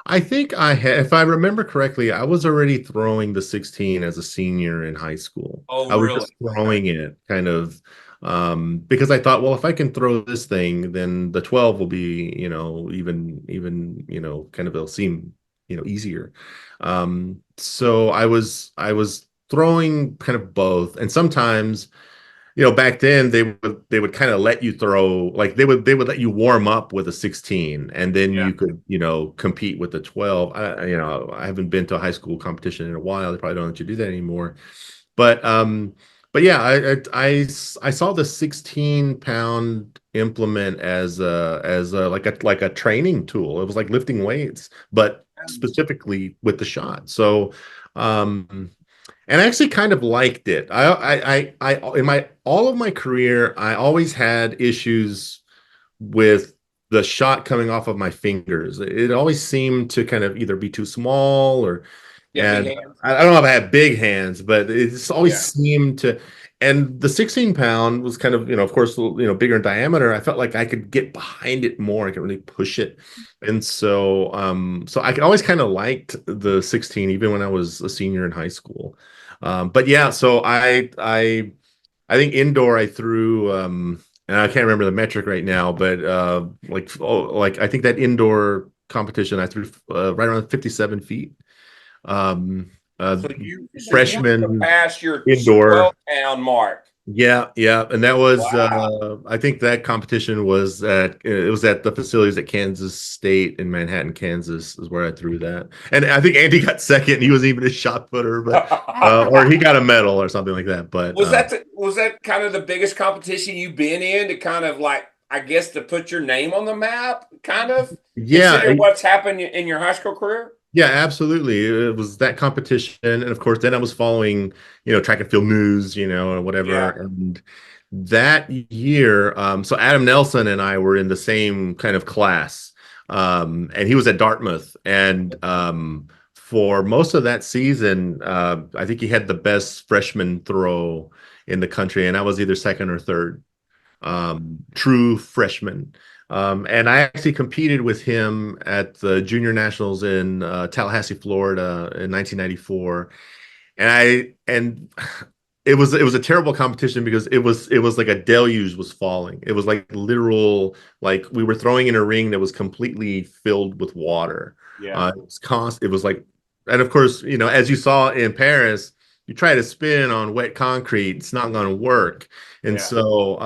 I think if I remember correctly, I was already throwing the 16 as a senior in high school. Oh, I was really? just throwing it kind of because I thought, well, if I can throw this thing, then the 12 will be, even, kind of it'll seem, easier. So I was throwing kind of both, and sometimes back then they would kind of let you throw like they would let you warm up with a 16 and then Yeah. you could compete with the 12. I haven't been to a high school competition in a while. They probably don't let you do that anymore. But but yeah, I saw the 16-pound implement as a like a training tool. It was like lifting weights, but specifically with the shot. So, and I actually kind of liked it. In my all of my career, I always had issues with the shot coming off of my fingers. It always seemed to kind of either be too small or, Yeah, big and hands. I don't know if I have big hands, but it just always Yeah. seemed to, and the 16 pound was kind of, of course, bigger in diameter. I felt like I could get behind it more. I could really push it. And so I always kind of liked the 16, even when I was a senior in high school. But yeah, so I think indoor I threw and I can't remember the metric right now, but like I think that indoor competition I threw right around 57 feet. Um So you Freshman surpassed your indoor. 12-pound mark. Yeah, yeah, and that was Wow. I think that competition was at the facilities at Kansas State in Manhattan, Kansas, is where I threw that. And I think Andy got second. He was even a shot putter, but or he got a medal or something like that. But Was that kind of the biggest competition you've been in to kind of like, I guess, to put your name on the map, kind of, yeah, considering what's happened in your high school career? yeah, absolutely. It was that competition, and of course, then I was following, track and field news, or whatever. Yeah. And that year, so Adam Nelson and I were in the same kind of class, and he was at Dartmouth, and for most of that season, I think he had the best freshman throw in the country, and I was either second or third, true freshman. And I actually competed with him at the Junior Nationals in Tallahassee, Florida in 1994. And it was a terrible competition because it was like a deluge was falling. It was like literal, like we were throwing in a ring that was completely filled with water. Yeah. It was like, and of course, as you saw in Paris, you try to spin on wet concrete, it's not going to work. And Yeah. so,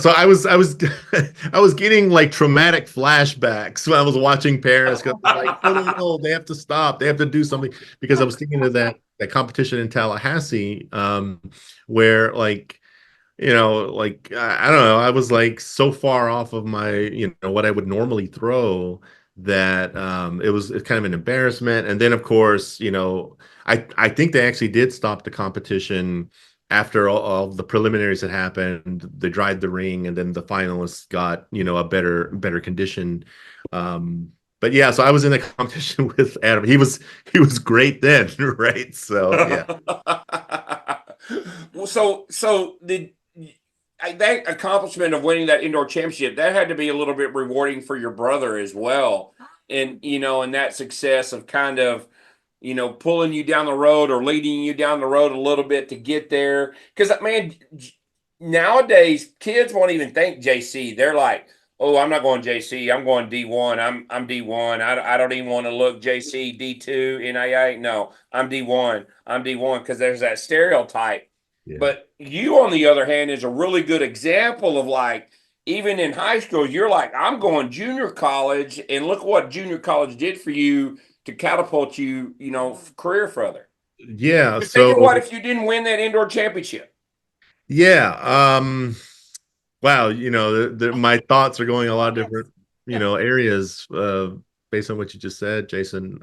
so I was I was getting like traumatic flashbacks when I was watching Paris, because like, no, no, no, they have to stop, they have to do something, because I was thinking of that competition in Tallahassee, where like, like I don't know, I was like so far off of my, what I would normally throw, that it's kind of an embarrassment. And then of course, I think they actually did stop the competition after all the preliminaries had happened. They dried the ring, and then the finalists got, a better condition. But yeah, so I was in a competition with Adam. He was great then, right? So yeah. Well, so that accomplishment of winning that indoor championship, that had to be a little bit rewarding for your brother as well. And, and that success of kind of, pulling you down the road or leading you down the road a little bit to get there. Because, man, nowadays, kids won't even think JC. They're like, oh, I'm not going JC. I'm going D1. I'm D1. I don't even want to look JC, D2, NICAA. No, I'm D1. I'm D1, because there's that stereotype. Yeah. But you, on the other hand, is a really good example of, like, even in high school, you're like, I'm going junior college, and look what junior college did for you to catapult you, career further. Yeah. Just thinking, So what if you didn't win that indoor championship? yeah. Wow. My thoughts are going a lot of different, areas, based on what you just said, Jason.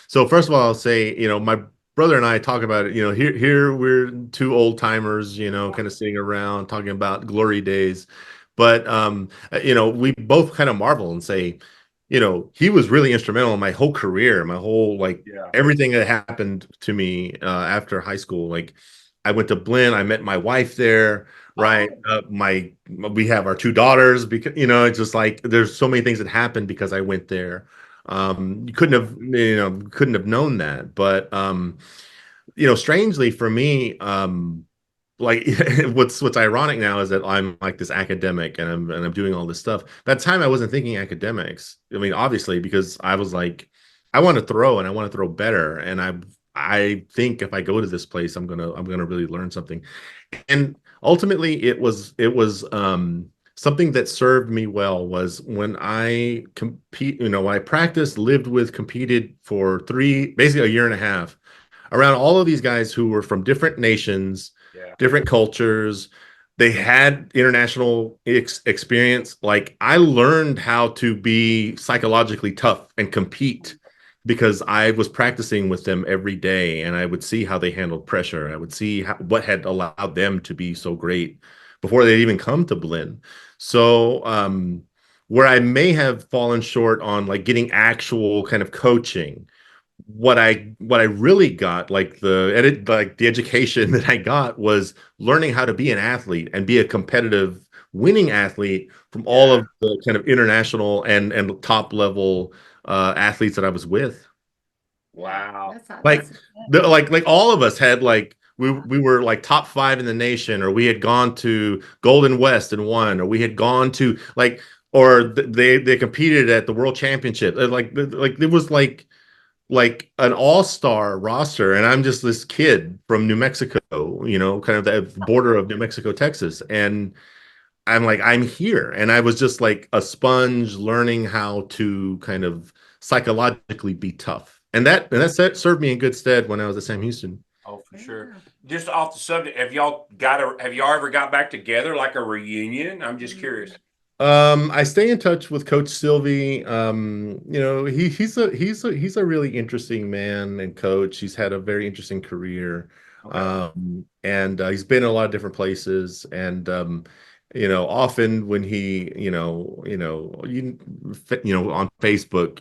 So first of all, I'll say, my brother and I talk about it. Here we're two old timers, kind of sitting around talking about glory days. But we both kind of marvel and say, he was really instrumental in my whole career, my whole, like, Yeah. everything that happened to me after high school. Like, I went to Blinn, I met my wife there, right? We have our two daughters, because it's just like there's so many things that happened because I went there. You couldn't have known that. But strangely for me, like, what's ironic now is that I'm like this academic, and I'm doing all this stuff. That time I wasn't thinking academics. I mean, obviously, because I was like, I want to throw, and I want to throw better, and I think if I go to this place, I'm gonna really learn something. And ultimately, it was something that served me well, was when I compete, when I practiced, lived with, competed for basically a year and a half around all of these guys who were from different nations, Yeah. different cultures. They had international experience. Like I learned how to be psychologically tough and compete because I was practicing with them every day, and I would see how they handled pressure. I would see what had allowed them to be so great before they'd even come to Blinn. So where I may have fallen short on like getting actual kind of coaching, what I really got, like the education that I got was learning how to be an athlete and be a competitive winning athlete from all Yeah. of the kind of international and top level athletes that I was with. Wow. Like like all of us had like we were like top 5 in the nation, or we had gone to Golden West and won, or we had gone to like or they competed at the World Championship. Like it was like an all-star roster, and I'm just this kid from New Mexico, kind of the border of New Mexico, Texas, and I'm like, I'm here. And I was just like a sponge learning how to kind of psychologically be tough. And that served me in good stead when I was at Sam Houston. Oh, for sure. Just off the subject, have y'all ever got back together like a reunion? I'm just curious. I stay in touch with Coach Sylvie. He's a really interesting man and coach. He's had a very interesting career. Okay. And he's been in a lot of different places. And often when he, on Facebook,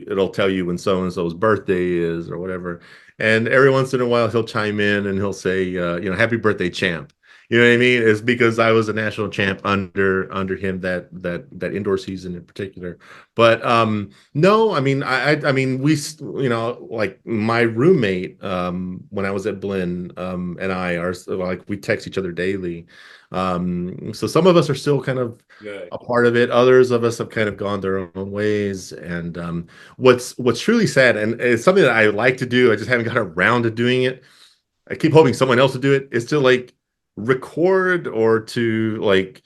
it'll tell you when so and so's birthday is or whatever. And every once in a while he'll chime in and he'll say, happy birthday, champ. You know what I mean? It's because I was a national champ under him that indoor season in particular. But no, I mean I mean we like my roommate when I was at Blinn and I are like we text each other daily. So some of us are still kind of Good. a part of it. Others of us have kind of gone their own ways. And what's truly sad, and it's something that I like to do, I just haven't got around to doing it. I keep hoping someone else will do it. Is to like record or to like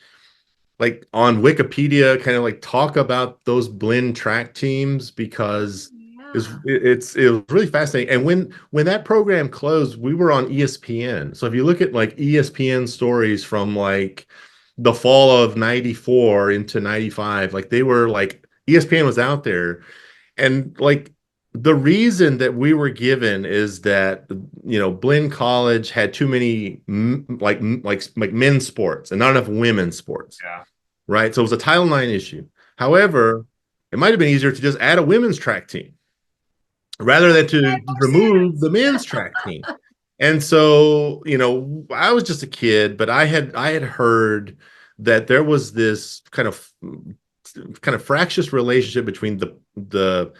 on Wikipedia kind of like talk about those Blinn track teams because it was really fascinating. And when that program closed, we were on ESPN. So if you look at like ESPN stories from like the fall of 94 into 95, like they were like ESPN was out there. And like the reason that we were given is that Blinn College had too many like men's sports and not enough women's sports, Yeah. right? So it was a Title IX issue. However, it might have been easier to just add a women's track team rather than to remove the men's track team. And so, I was just a kid, but I had heard that there was this kind of fractious relationship between the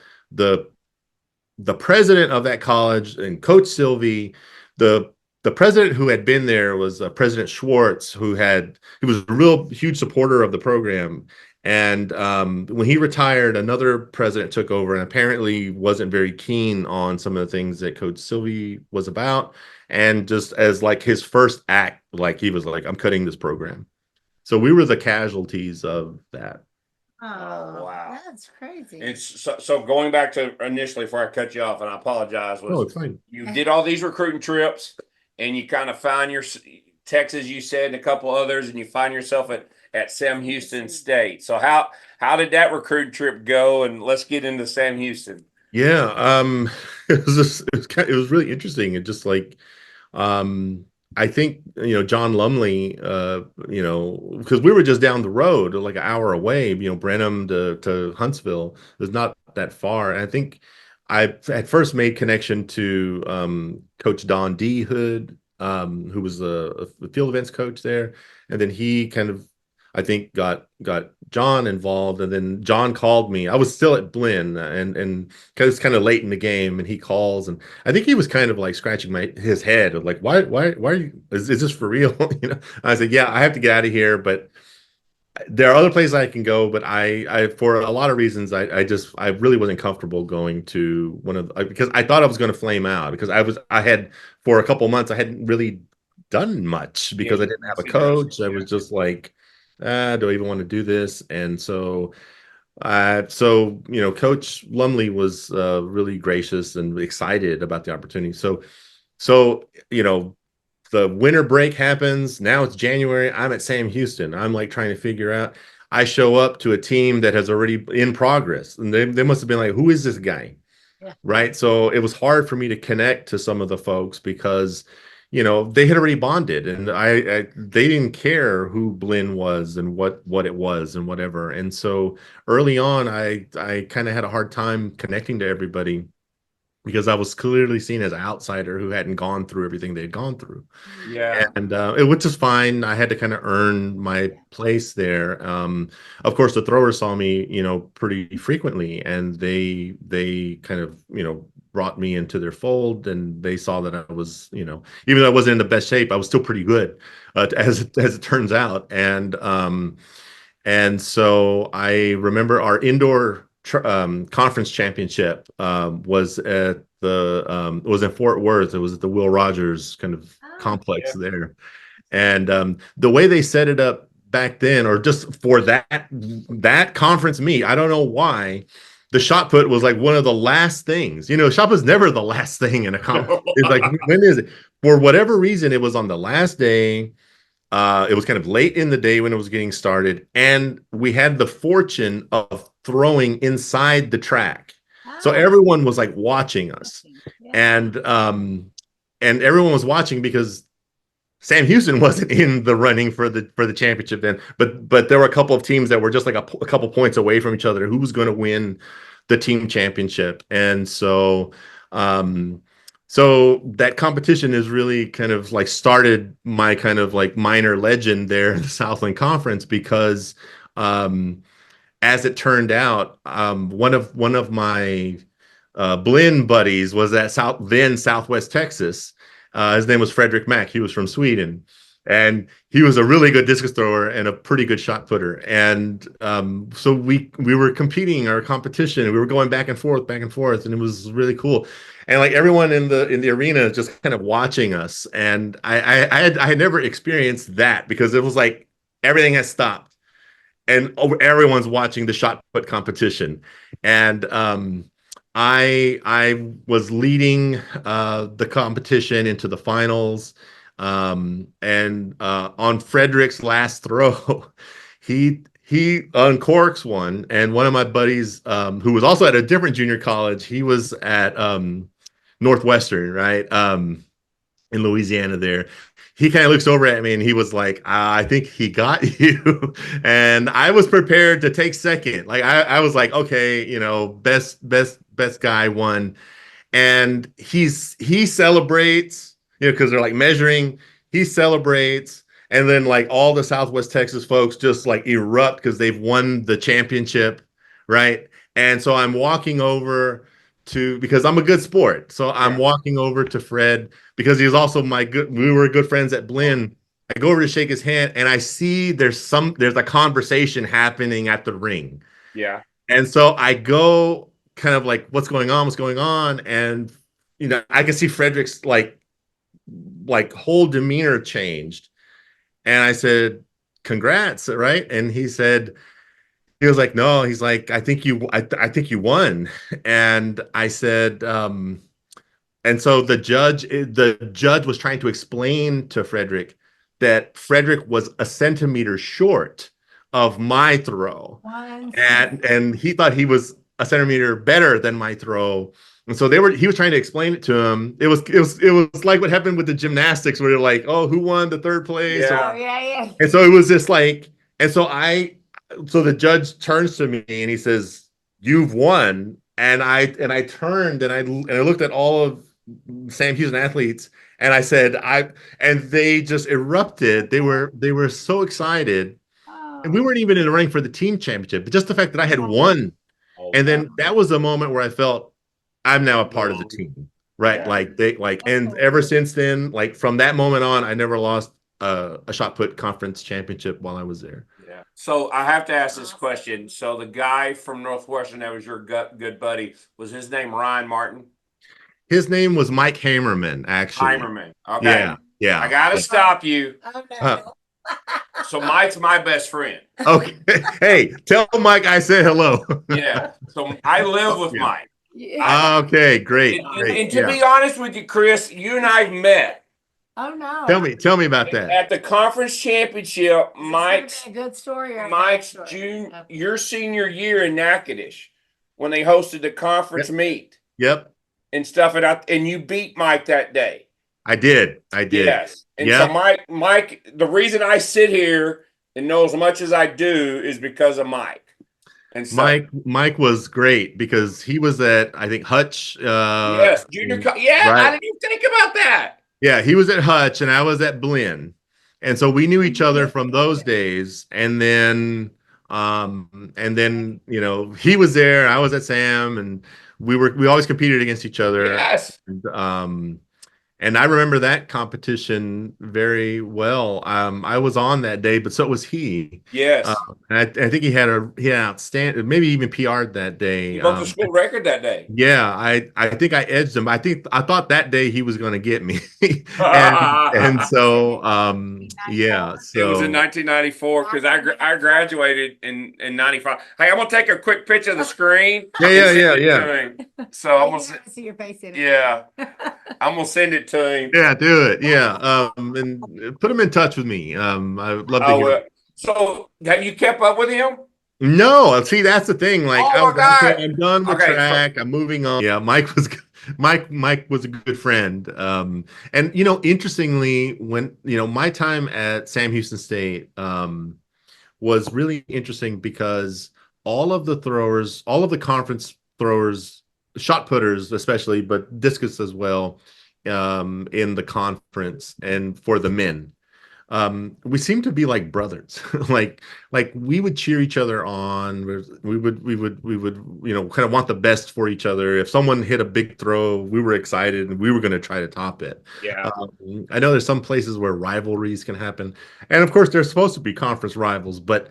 the president of that college and Coach Sylvie. The president who had been there was President Schwartz, he was a real huge supporter of the program. And when he retired, another president took over and apparently wasn't very keen on some of the things that Coach Sylvie was about. And just as like his first act, like he was like, I'm cutting this program. So we were the casualties of that. Oh, wow. that's crazy. And so going back to initially before I cut you off, and I apologize, Oh, was it's fine. you did all these recruiting trips and you kind of find your Texas, you said, and a couple others, and you find yourself at Sam Houston State. So how did that recruiting trip go? And let's get into Sam Houston. Yeah, it was really interesting. It just like I think John Lumley, because we were just down the road, like an hour away, Brenham to Huntsville is not that far. And I think I at first made connection to Coach Don D. Hood, who was a field events coach there, and then he kind of I think got John involved, and then John called me. I was still at Blinn, and it's kind of late in the game, and he calls, and I think he was kind of like scratching his head of like, why are you? Is this for real? I said, yeah, I have to get out of here, but there are other places I can go, but I for a lot of reasons, I really wasn't comfortable going to because I thought I was going to flame out because I had for a couple months I hadn't really done much because I didn't have a coach. I was just like, do I even want to do this? And so So, Coach Lumley was really gracious and excited about the opportunity. So, the winter break happens. Now it's January. I'm at Sam Houston. I'm like trying to figure out. I show up to a team that has already in progress, and they must have been like, "Who is this guy?" Yeah. Right. So it was hard for me to connect to some of the folks because, they had already bonded, and they didn't care who Blinn was and what it was and whatever. And so early on, I kind of had a hard time connecting to everybody because I was clearly seen as an outsider who hadn't gone through everything they had gone through. Yeah. And which is fine. I had to kind of earn my place there. Of course, the throwers saw me, pretty frequently, and they kind of, brought me into their fold, and they saw that I was, even though I wasn't in the best shape, I was still pretty good, as it turns out. And so I remember our indoor conference championship was in Fort Worth. It was at the Will Rogers kind of complex there. And the way they set it up back then, or just for that conference meet, I don't know why, the shot put was like one of the last things. Shot put's never the last thing in a conference. It's like, when is it? For whatever reason, it was on the last day. It was kind of late in the day when it was getting started, and we had the fortune of throwing inside the track. So everyone was like watching us, and everyone was watching because Sam Houston wasn't in the running for the championship then, but there were a couple of teams that were just like a couple points away from each other who was going to win the team championship. And so that competition is really kind of like started my kind of like minor legend there in the Southland Conference because as it turned out, one of my Blinn buddies was at Southwest Texas. His name was Frederick Mack. He was from Sweden, and he was a really good discus thrower and a pretty good shot putter. And so we were competing our competition, and we were going back and forth, and it was really cool. And like everyone in the arena just kind of watching us, and I had never experienced that because it was like everything has stopped, and everyone's watching the shot put competition, and I was leading the competition into the finals, and on Frederick's last throw, he uncorks one, and one of my buddies, who was also at a different junior college, he was at Northwestern, right, in Louisiana there. He kind of looks over at me and he was like, I think he got you. And I was prepared to take second. Like I was like, okay, best guy won. And he celebrates, because they're like measuring, he celebrates. And then like all the Southwest Texas folks just like erupt because they've won the championship, right? And so I'm walking over because I'm a good sport. So I'm walking over to Fred because he was also we were good friends at Blinn. I go over to shake his hand, and I see there's a conversation happening at the ring. Yeah. And so I go kind of like, what's going on? What's going on? And I can see Frederick's like whole demeanor changed. And I said, congrats, right? And he was like, no, he's like, I think you won. And I said, and so the judge was trying to explain to Frederick that Frederick was a centimeter short of my throw. And he thought he was a centimeter better than my throw. And so he was trying to explain it to him. It was like what happened with the gymnastics where they're like, oh, who won the third place? Yeah. And so it was just like, and so the judge turns to me and he says, you've won. And I turned and I looked at all of Sam Houston athletes, and I said, and they just erupted. They were so excited. And we weren't even in the running for the team championship, but just the fact that I had won. And then that was the moment where I felt I'm now a part of the team, right? And ever since then, like from that moment on, I never lost a shot put conference championship while I was there. Yeah. So I have to ask this question. So the guy from Northwestern that was your good buddy, was his name Ryan Martin? His name was Mike Hamerman, actually. Hamerman. Okay. Yeah. I got to stop you. Oh, no. So Mike's my best friend. Okay. Hey, tell Mike I said hello. Yeah. So I live with Yeah. Mike. Okay, great. And to be honest with you, Chris, you and I met. Oh no. Tell me about that. At the conference championship. Mike's a good story. Or Mike's your senior year in Natchitoches when they hosted the conference meet. Yep. And stuff and you beat Mike that day. I did. Yes. And so Mike, the reason I sit here and know as much as I do is because of Mike. And so, Mike was great because he was at, I think, Hutch. Yes, junior. Right. I didn't even think about that. Yeah, he was at Hutch and I was at Blinn. And so we knew each other from those days. And then, you know, he was there, I was at Sam, and we always competed against each other. Yes. And I remember that competition very well. I was on that day, but so was he. Yes. And I think he had an outstanding, maybe even PR'd that day. He broke the school record that day. Yeah, I think I edged him. I thought that day he was going to get me. and so yeah, so it was in 1994 because I graduated in 95. Hey, I'm gonna take a quick picture of the screen. Yeah. So I'm gonna see your face in it. Yeah. I'm gonna send it to him. Yeah, do it. Yeah, and put him in touch with me. I would love to hear. So, have you kept up with him? No, see, that's the thing. Like, I'm done with track. I'm moving on. Yeah, Mike was a good friend. And you know, interestingly, when my time at Sam Houston State was really interesting because all of the conference throwers, shot putters especially, but discus as well, in the conference and for the men, we seem to be like brothers. like we would cheer each other on. We would kind of want the best for each other. If someone hit a big throw, we were excited and we were going to try to top it. Yeah. I know there's some places where rivalries can happen, and of course there's supposed to be conference rivals, but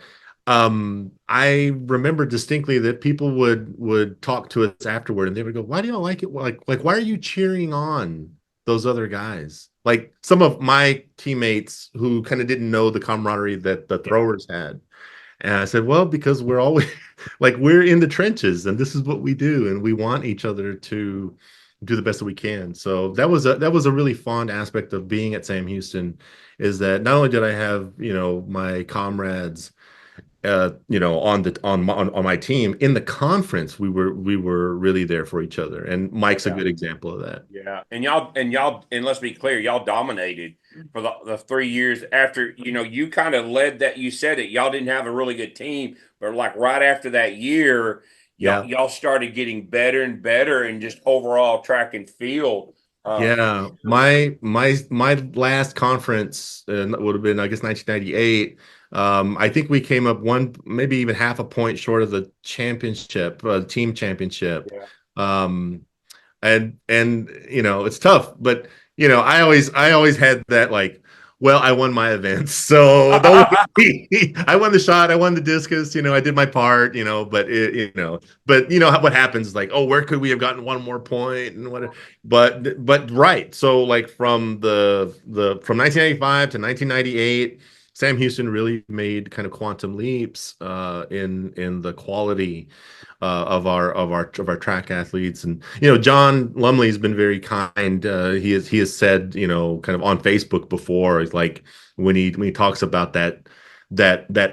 I remember distinctly that people would talk to us afterward and they would go, "Why do y'all like it? Like why are you cheering on those other guys?" Like some of my teammates who kind of didn't know the camaraderie that the throwers had. And I said, well, because we're always like, we're in the trenches and this is what we do. And we want each other to do the best that we can. So that was a really fond aspect of being at Sam Houston, is that not only did I have, my comrades, on my team in the conference, we were really there for each other, and Mike's a good example of that. Yeah, and let's be clear, y'all dominated for the 3 years after. You kind of led that. You said it. Y'all didn't have a really good team, but like right after that year, y'all started getting better and better, and just overall track and field. My last conference would have been, I guess, 1998. I think we came up maybe even half a point short of the championship, team championship. Yeah. And it's tough, but I always had that, like, well, I won my events, so I won the shot, I won the discus, I did my part, but what happens is like, oh, where could we have gotten one more point and whatever. But right, so like from 1995 to 1998. Sam Houston really made kind of quantum leaps in the quality of our track athletes, and John Lumley's been very kind. He has said kind of on Facebook before, like when he talks about that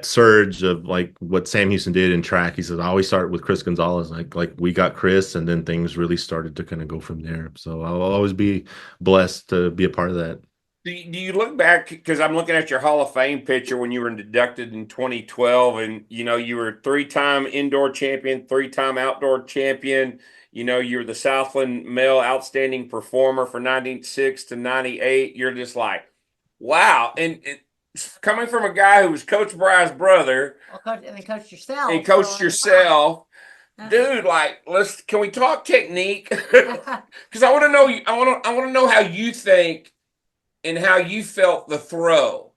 surge of like what Sam Houston did in track, he says, I always start with Chris Gonzales, like we got Chris, and then things really started to kind of go from there. So I'll always be blessed to be a part of that. Do you look back, because I'm looking at your Hall of Fame picture when you were inducted in 2012, and you were 3-time indoor champion, 3-time outdoor champion. You were the Southland Male Outstanding Performer for 96 to 98. You're just like, wow. And coming from a guy who was Coach Bry's brother, and then coached yourself, dude, like, can we talk technique? Because I want to know. I want to know how you think and how you felt the throw,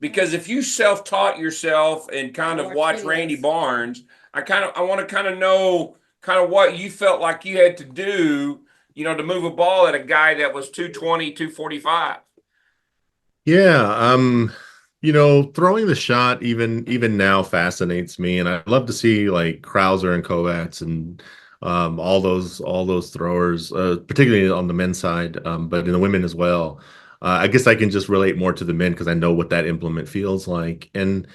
because if you self-taught yourself and kind of watch Randy Barnes, I want to kind of know kind of what you felt like you had to do, to move a ball at a guy that was 220, 245. Yeah. Throwing the shot even now fascinates me, and I love to see like Krauser and Kovacs and all those throwers, particularly on the men's side, but in the women as well. I guess I can just relate more to the men because I know what that implement feels like, and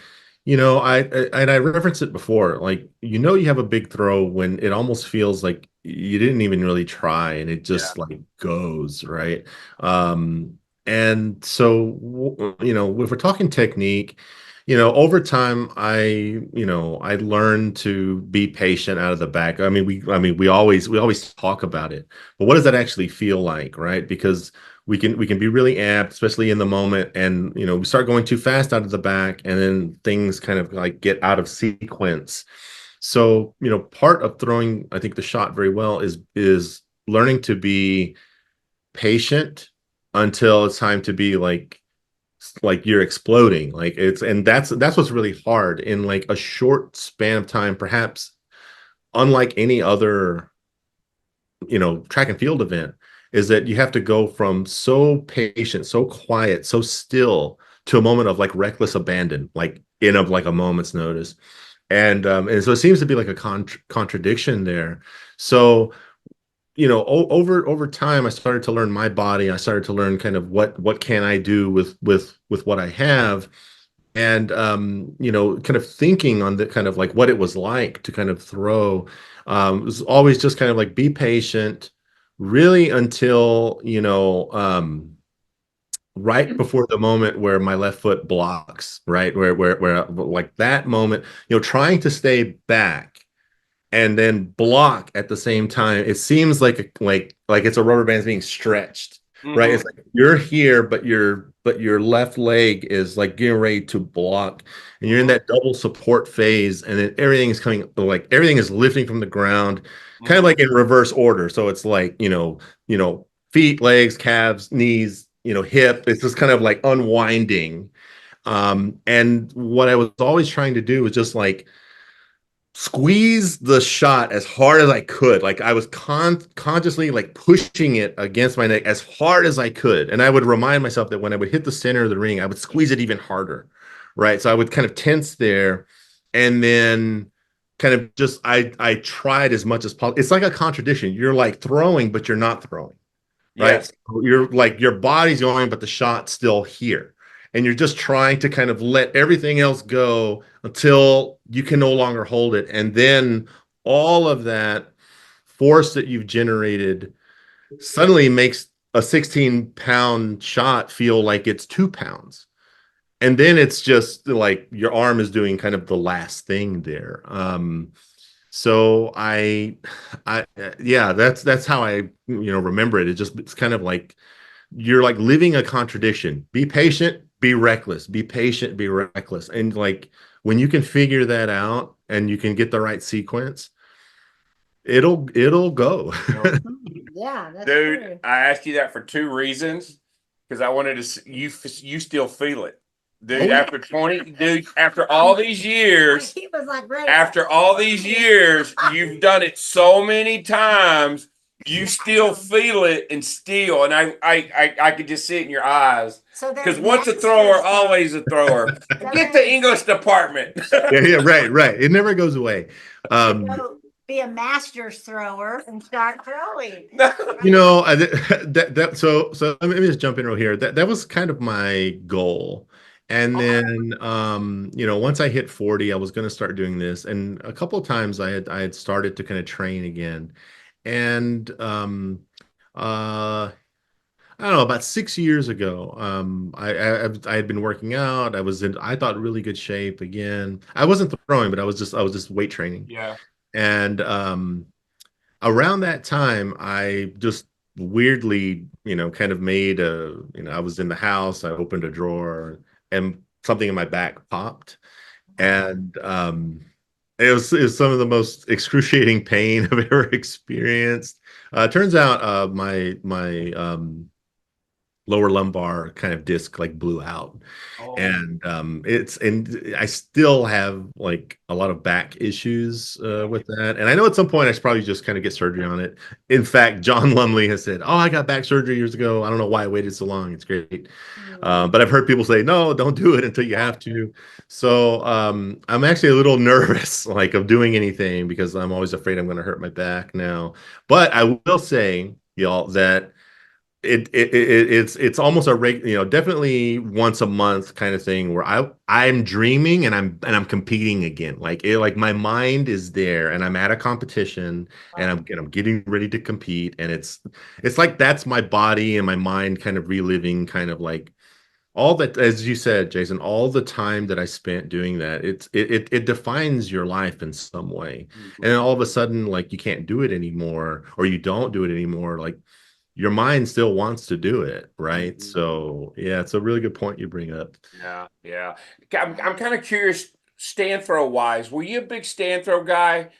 I referenced it before, like you have a big throw when it almost feels like you didn't even really try, and it Yeah. just like goes right. And so, if we're talking technique, over time, I learned to be patient out of the back. I mean, we always talk about it, but what does that actually feel like, right? Because we can be really amped, especially in the moment, and we start going too fast out of the back, and then things kind of like get out of sequence. So, part of throwing, I think, the shot very well is learning to be patient until it's time to be like you're exploding, like it's and that's what's really hard in like a short span of time, perhaps unlike any other track and field event, is that you have to go from so patient, so quiet, so still to a moment of like reckless abandon, like in a moment's notice. And so it seems to be like a contradiction there. So over time, I started to learn my body. I started to learn kind of what can I do with what I have, and kind of thinking on the kind of like what it was like to kind of throw. It was always just kind of like be patient, really, until right before the moment where my left foot blocks, right, where like that moment, trying to stay back and then block at the same time. It seems like it's a rubber band being stretched, right? It's Mm-hmm. like you're here, but your left leg is like getting ready to block, and you're in Mm-hmm. that double support phase, and then everything is coming, like everything is lifting from the ground, kind of Mm-hmm. like in reverse order. So it's like feet, legs, calves, knees, hip. It's just kind of like unwinding. And what I was always trying to do was just like squeeze the shot as hard as I could. Like I was consciously like pushing it against my neck as hard as I could. And I would remind myself that when I would hit the center of the ring, I would squeeze it even harder. Right. So I would kind of tense there, and then kind of just I tried as much as possible. It's like a contradiction. You're like throwing, but you're not throwing, right? Yes. So you're like your body's going, but the shot's still here. And you're just trying to kind of let everything else go until you can no longer hold it. And then all of that force that you've generated suddenly makes a 16-pound shot feel like it's 2 pounds. And then it's just like your arm is doing kind of the last thing there. So yeah, that's how I remember it. It's kind of like you're like living a contradiction. Be patient, be reckless. Be patient, be reckless. And like when you can figure that out and you can get the right sequence, it'll go. Yeah, that's Dude, true. I asked you that for two reasons. Because I wanted to see you still feel it. Oh, Dude, yeah. after all these years, He was like, great. after all these years, you've done it so many times, you still feel it and still, and I could just see it in your eyes. So Because there's once a masters thrower, throw. always a thrower. So Forget the there's English department. Yeah, right. It never goes away. Um, go be a master's thrower and start throwing. so let me just jump in real here. That was kind of my goal. And then once I hit 40, I was going to start doing this. And a couple of times I had started to kind of train again. And I don't know, about 6 years ago, I had been working out. I was in, I thought, really good shape again. I wasn't throwing, but I was just weight training. Yeah. And around that time, I just weirdly, kind of made I was in the house, I opened a drawer, and something in my back popped. And it was some of the most excruciating pain I've ever experienced. Turns out my lower lumbar kind of disc like blew out. Oh, And and I still have like a lot of back issues with that. And I know at some point I should probably just kind of get surgery on it. In fact, John Lumley has said, "Oh, I got back surgery years ago. I don't know why I waited so long. It's great." But I've heard people say, "No, don't do it until you have to." So I'm actually a little nervous, like of doing anything because I'm always afraid I'm going to hurt my back now. But I will say, y'all, that it's almost a definitely once a month kind of thing where I'm dreaming and I'm competing again. Like my mind is there and I'm at a competition and I'm getting ready to compete, and it's like that's my body and my mind kind of reliving kind of like all that, as you said, Jason, all the time that I spent doing that. It defines your life in some way. And then all of a sudden, like you can't do it anymore, or you don't do it anymore. Like your mind still wants to do it, right? So yeah, it's a really good point you bring up. yeah, yeah. I'm kind of curious, stand throw wise. Were you a big stand throw guy?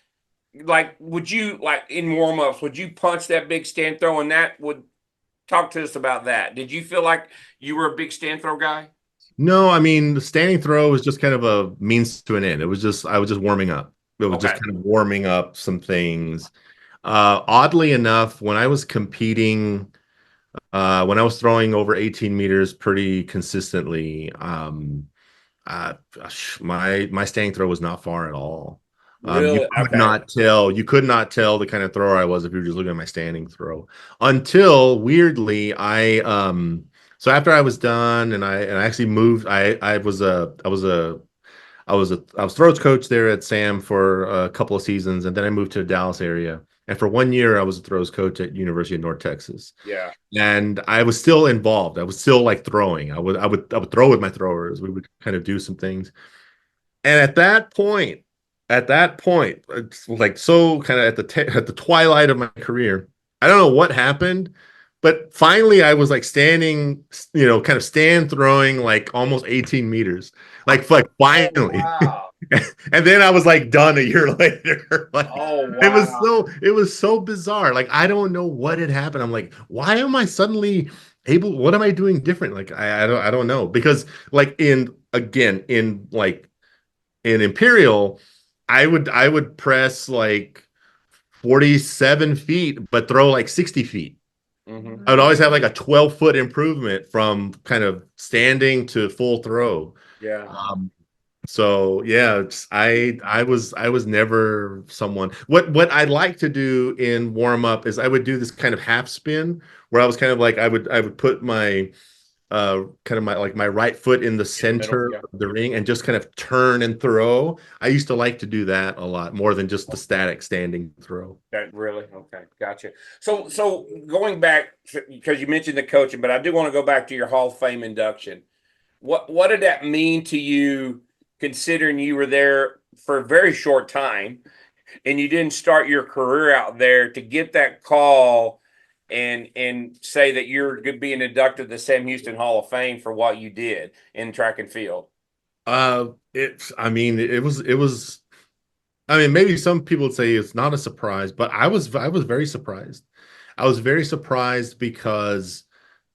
Like, would you like in warm ups? Would you punch that big stand throw? And that would talk to us about that. Did you feel like you were a big stand throw guy? No, I mean the standing throw was just kind of a means to an end. It was just I was just warming up. It was just Okay. kind of warming up some things. Oddly enough, when I was competing, when I was throwing over 18 meters pretty consistently, my staying throw was not far at all. Really? Okay. You could not tell the kind of thrower I was if you were just looking at my standing throw. Until weirdly, so after I was done and I actually moved, I was throws coach there at Sam for a couple of seasons, and then I moved to the Dallas area. And for 1 year, I was a throws coach at University of North Texas. Yeah. And I was still involved. I was still like throwing. I would throw with my throwers. We would kind of do some things. And at that point, it's like so kind of at the twilight of my career, I don't know what happened, but finally I was like standing, kind of stand throwing like almost 18 meters. Like Oh, finally. wow. And then I was like done a year later. Like Oh, wow. it was so bizarre. Like I don't know what had happened. I'm like, why am I suddenly able, what am I doing different? Like I don't know. Because like in Imperial, I would press like 47 feet, but throw like 60 feet. Hmm. I would always have like a 12-foot improvement from kind of standing to full throw. Yeah. Um, so yeah, I was never someone. What I like to do in warm up is I would do this kind of half spin where I was kind of like I would put my kind of my right foot in the In the middle. center Yeah. of the ring and just kind of turn and throw. I used to like to do that a lot more than just the static standing throw. That really okay, gotcha. So going back because you mentioned the coaching, but I do want to go back to your Hall of Fame induction. What did that mean to you, considering you were there for a very short time and you didn't start your career out there to get that call and say that you're being inducted to the Sam Houston Hall of Fame for what you did in track and field? I mean, it was. I mean, maybe some people would say it's not a surprise, but I was very surprised. I was very surprised because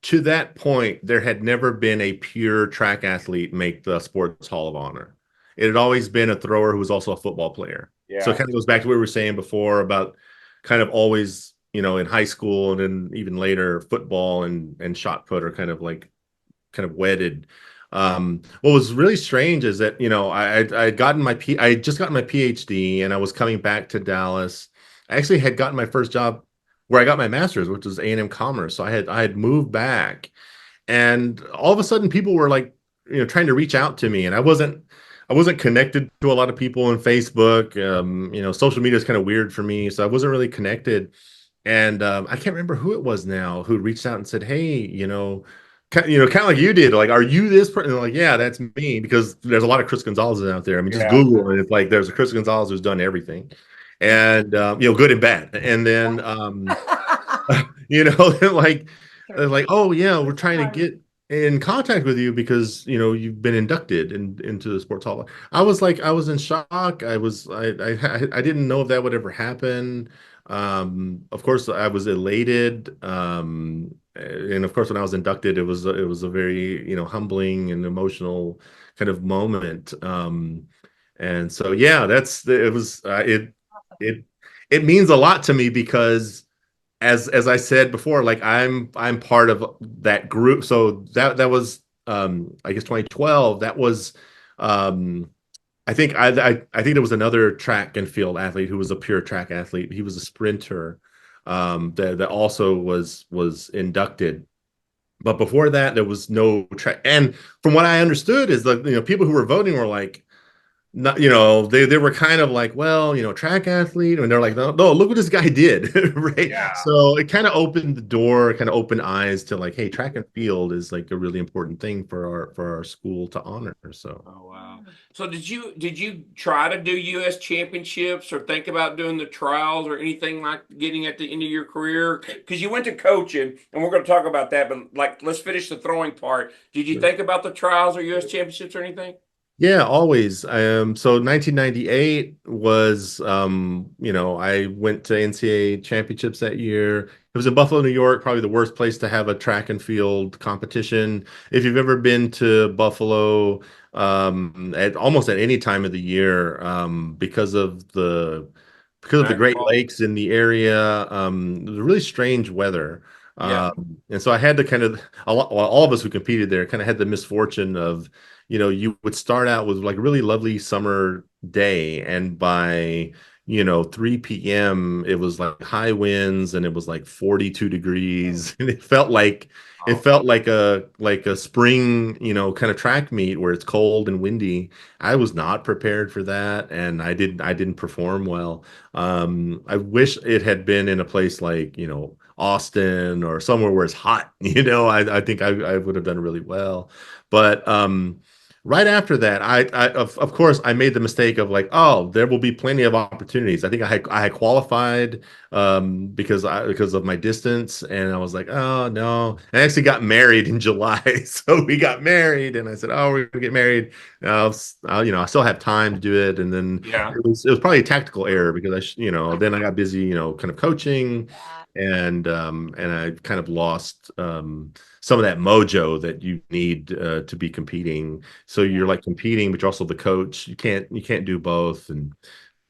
to that point, there had never been a pure track athlete make the Sports Hall of Honor. It had always been a thrower who was also a football player. So it Yeah. kind of goes back to what we were saying before about kind of always, in high school and then even later, football and shot put are kind of wedded. What was really strange is that I had just gotten my PhD and I was coming back to Dallas. I actually had gotten my first job where I got my master's, which was A&M Commerce. So I had moved back, and all of a sudden people were like trying to reach out to me, and I wasn't connected to a lot of people on Facebook. Social media is kind of weird for me, so I wasn't really connected. And I can't remember who it was now who reached out and said, "Hey, kind of like you did. Like, are you this person?" And like, yeah, that's me, because there's a lot of Chris Gonzalez out there. I mean, just Yeah. Google and it's like there's a Chris Gonzalez who's done everything, and good and bad. And then like they're like, oh yeah, we're trying to get in contact with you because you've been inducted into the sports hall. I was in shock. I didn't know if that would ever happen. Of course I was elated. and of course, when I was inducted, it was a very, humbling and emotional kind of moment. And so, yeah, it was it it means a lot to me because as I said before, like I'm part of that group. So that was I guess 2012. That was um I think there was another track and field athlete who was a pure track athlete. He was a sprinter that also was inducted. But before that, there was no track. And from what I understood is that people who were voting were like, not, they were kind of like, well, track athlete, and they're like, no, no, look what this guy did, right? Yeah. So it kind of opened the door, kind of opened eyes to like, hey, track and field is like a really important thing for our school to honor. So Oh wow. So did you try to do US championships or think about doing the trials or anything like getting at the end of your career? Because you went to coaching and we're going to talk about that, but like let's finish the throwing part. Did you think about the trials or US championships or anything? yeah, always. So 1998 was, I went to NCAA championships that year. It was in Buffalo, New York, probably the worst place to have a track and field competition. If you've ever been to Buffalo, at almost at any time of the year, because of the Niagara Great Falls. Lakes in the area, it was really strange weather. Yeah. And so I had to kind of, all of us who competed there kind of had the misfortune of, you would start out with like a really lovely summer day, and by 3 p.m. it was like high winds and it was like 42 degrees and it Oh, felt like a spring, kind of track meet where it's cold and windy. I was not prepared for that, and I didn't perform well. I wish it had been in a place like, Austin or somewhere where it's hot. I think I would have done really well. But right after that, of course I made the mistake of like, oh, there will be plenty of opportunities. I think I had qualified because of my distance, and I was like, oh no. I actually got married in July, so we got married, and I said, oh, we're gonna get married. I still have time to do it, and then yeah. it was probably a tactical error because then I got busy, kind of coaching, and I kind of lost some of that mojo that you need to be competing. So you're like competing, but you're also the coach. You can't do both, and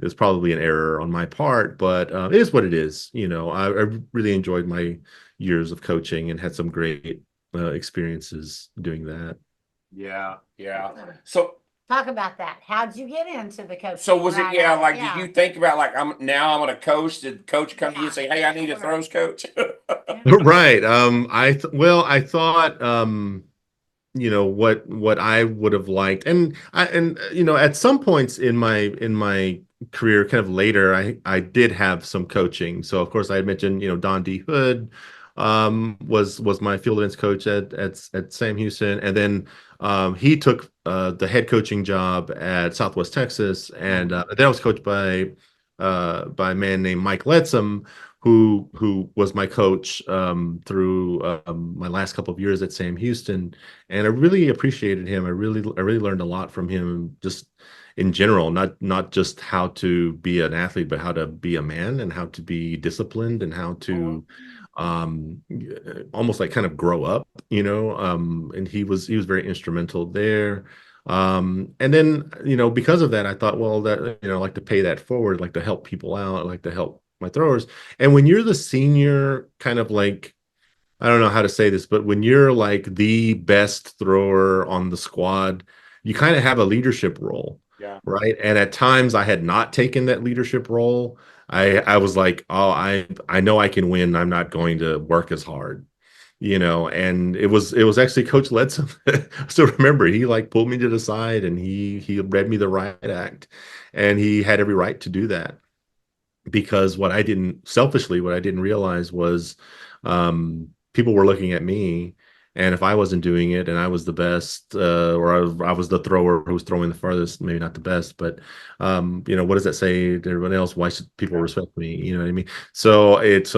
it's probably an error on my part, but it is what it is. I really enjoyed my years of coaching and had some great experiences doing that. Yeah. Yeah. So Talk about that. How'd you get into the coaching? so was it, Right yeah, on. like did Yeah. you think about like I'm gonna coach? Did coach come to you and Yeah. say, hey, I need a throws coach? Right. I thought what I would have liked, and at some points in my career, kind of later, I did have some coaching. So of course I had mentioned, Don D. Hood was my field events coach at Sam Houston, and then he took the head coaching job at Southwest Texas, and then I was coached by a man named Mike Letzum, who was my coach through my last couple of years at Sam Houston, and I really appreciated him. I really learned a lot from him, just in general, not just how to be an athlete, but how to be a man and how to be disciplined and how to um almost like kind of grow up, and he was very instrumental there. And then, because of that, I thought, well, that, I like to pay that forward, like to help people out, I like to help my throwers. And when you're the senior, kind of like, I don't know how to say this, but when you're like the best thrower on the squad, you kind of have a leadership role, Yeah. right? And at times I had not taken that leadership role. I was like, oh, I know I can win. I'm not going to work as hard, and it was actually Coach Ledson. I still remember, he like pulled me to the side and he read me the right act, and he had every right to do that, because what I didn't realize was people were looking at me, and if I wasn't doing it and I was the best, or I was the thrower who was throwing the farthest, maybe not the best, but what does that say to everyone else? Why should people respect me? You know what I mean? So it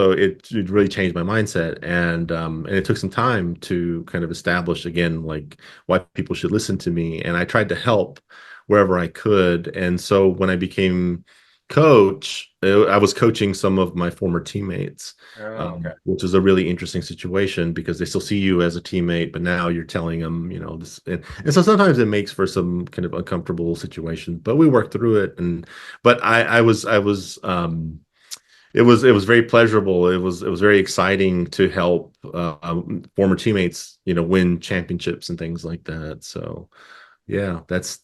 really changed my mindset, and it took some time to kind of establish again like why people should listen to me, and I tried to help wherever I could. And so when I became coach, I was coaching some of my former teammates, Oh, okay. which is a really interesting situation because they still see you as a teammate, but now you're telling them, you know, this, and so sometimes it makes for some kind of uncomfortable situations, but we worked through it. And, but I was, it was very pleasurable. It was very exciting to help former teammates, you know, win championships and things like that. So yeah, that's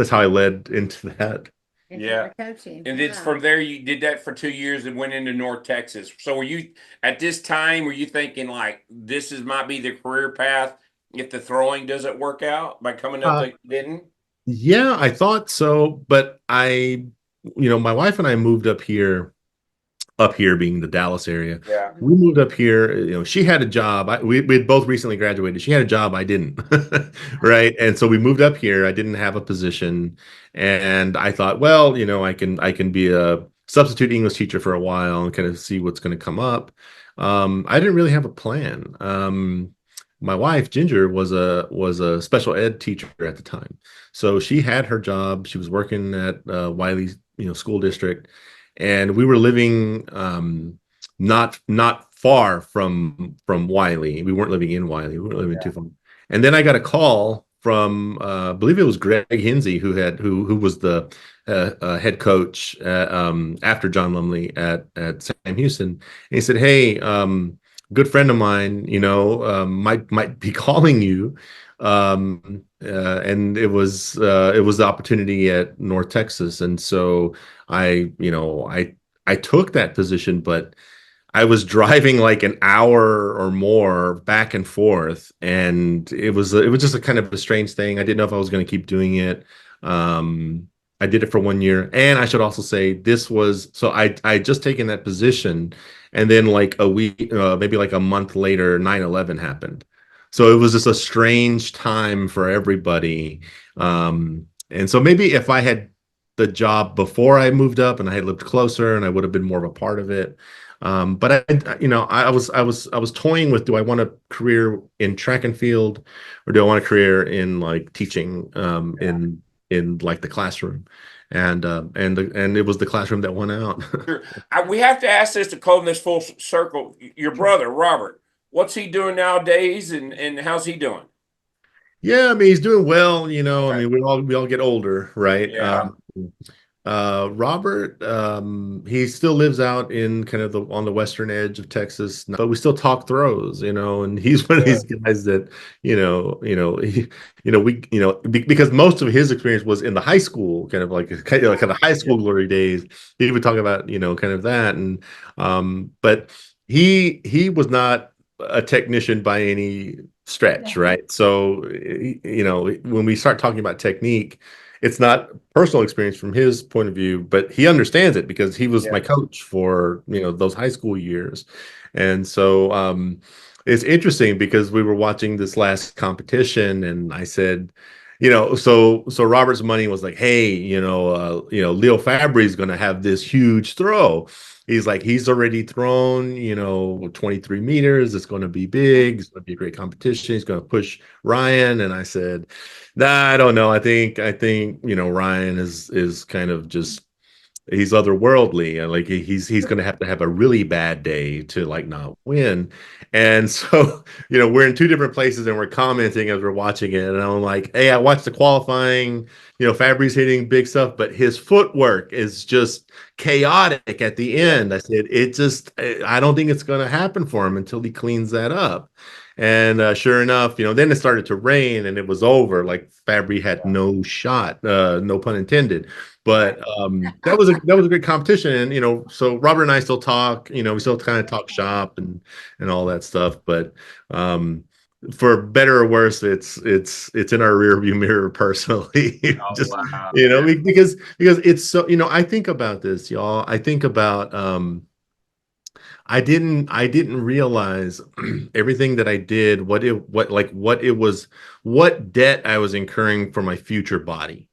how I led into that. Yeah. Coaching. And then from there, you did that for 2 years and went into North Texas. So were you at this time? Were you thinking like this is might be the career path if the throwing doesn't work out by coming up Uh, that you didn't? yeah, I thought so, but you know, my wife and I moved up here being the Dallas area. Yeah. We moved up here, you know, she had a job. We had both recently graduated. She had a job, I didn't. Right. And so we moved up here. I didn't have a position. And I thought, well, you know, I can be a substitute English teacher for a while and kind of see what's going to come up. I didn't really have a plan. My wife, Ginger, was a special ed teacher at the time. So she had her job. She was working at Wiley, you know, school district, and we were living not far from Wiley. We weren't living in Wiley. We weren't living too far. And then I got a call from I believe it was Greg Hinsey who was the head coach after John Lumley at Sam Houston. And he said, "Hey, good friend of mine, you know, might be calling you." And it was the opportunity at North Texas, and so you know, I took that position, but I was driving like an hour or more back and forth, and it was just a kind of a strange thing. I didn't know if I was going to keep doing it. I did it for 1 year, and I should also say this was so I just taken that position, and then like a week, maybe like a month later, 9/11 happened. So it was just a strange time for everybody. And so maybe if I had the job before I moved up and I had lived closer, and I would have been more of a part of it. But you know, I was toying with, do I want a career in track and field, or do I want a career in like teaching, in like the classroom, and it was the classroom that won out. Sure. We have to ask this to close this full circle. Your brother, Robert, what's he doing nowadays and how's he doing? Yeah, I mean, he's doing well, you know. I Okay. mean, we all get older, right? Yeah. Robert, he still lives out in kind of on the western edge of Texas, but we still talk throws, you know, and he's one of these guys that, because most of his experience was in the high school, kind of high school glory days. He would talk about, you know, kind of that. And, but he was not a technician by any stretch, right? So, you know, when we start talking about technique, it's not personal experience from his point of view, but he understands it because he was my coach for, you know, those high school years. And so it's interesting because we were watching this last competition, and I said, you know, so Robert's money was like, hey, Leo Fabry's going to have this huge throw. He's like, he's already thrown, you know, 23 meters. It's going to be big. It's going to be a great competition. He's going to push Ryan. And I said, nah, I don't know. I think, you know, Ryan is kind of just, he's otherworldly, and like he's going to have a really bad day to like not win. And so, you know, we're in two different places and we're commenting as we're watching it, and I'm like, hey, I watched the qualifying, you know, Fabry's hitting big stuff, but his footwork is just chaotic at the end. I said, I don't think it's going to happen for him until he cleans that up. And sure enough, you know, then it started to rain and it was over. Like Fabry had no shot, no pun intended. But that was a great competition, and you know, so Robert and I still talk. You know, we still kind of talk shop and all that stuff. But for better or worse, it's in our rearview mirror personally. Just Wow. you know, because it's so, you know, I think about this, y'all. I think about I didn't realize everything that I did, what it was, what debt I was incurring for my future body.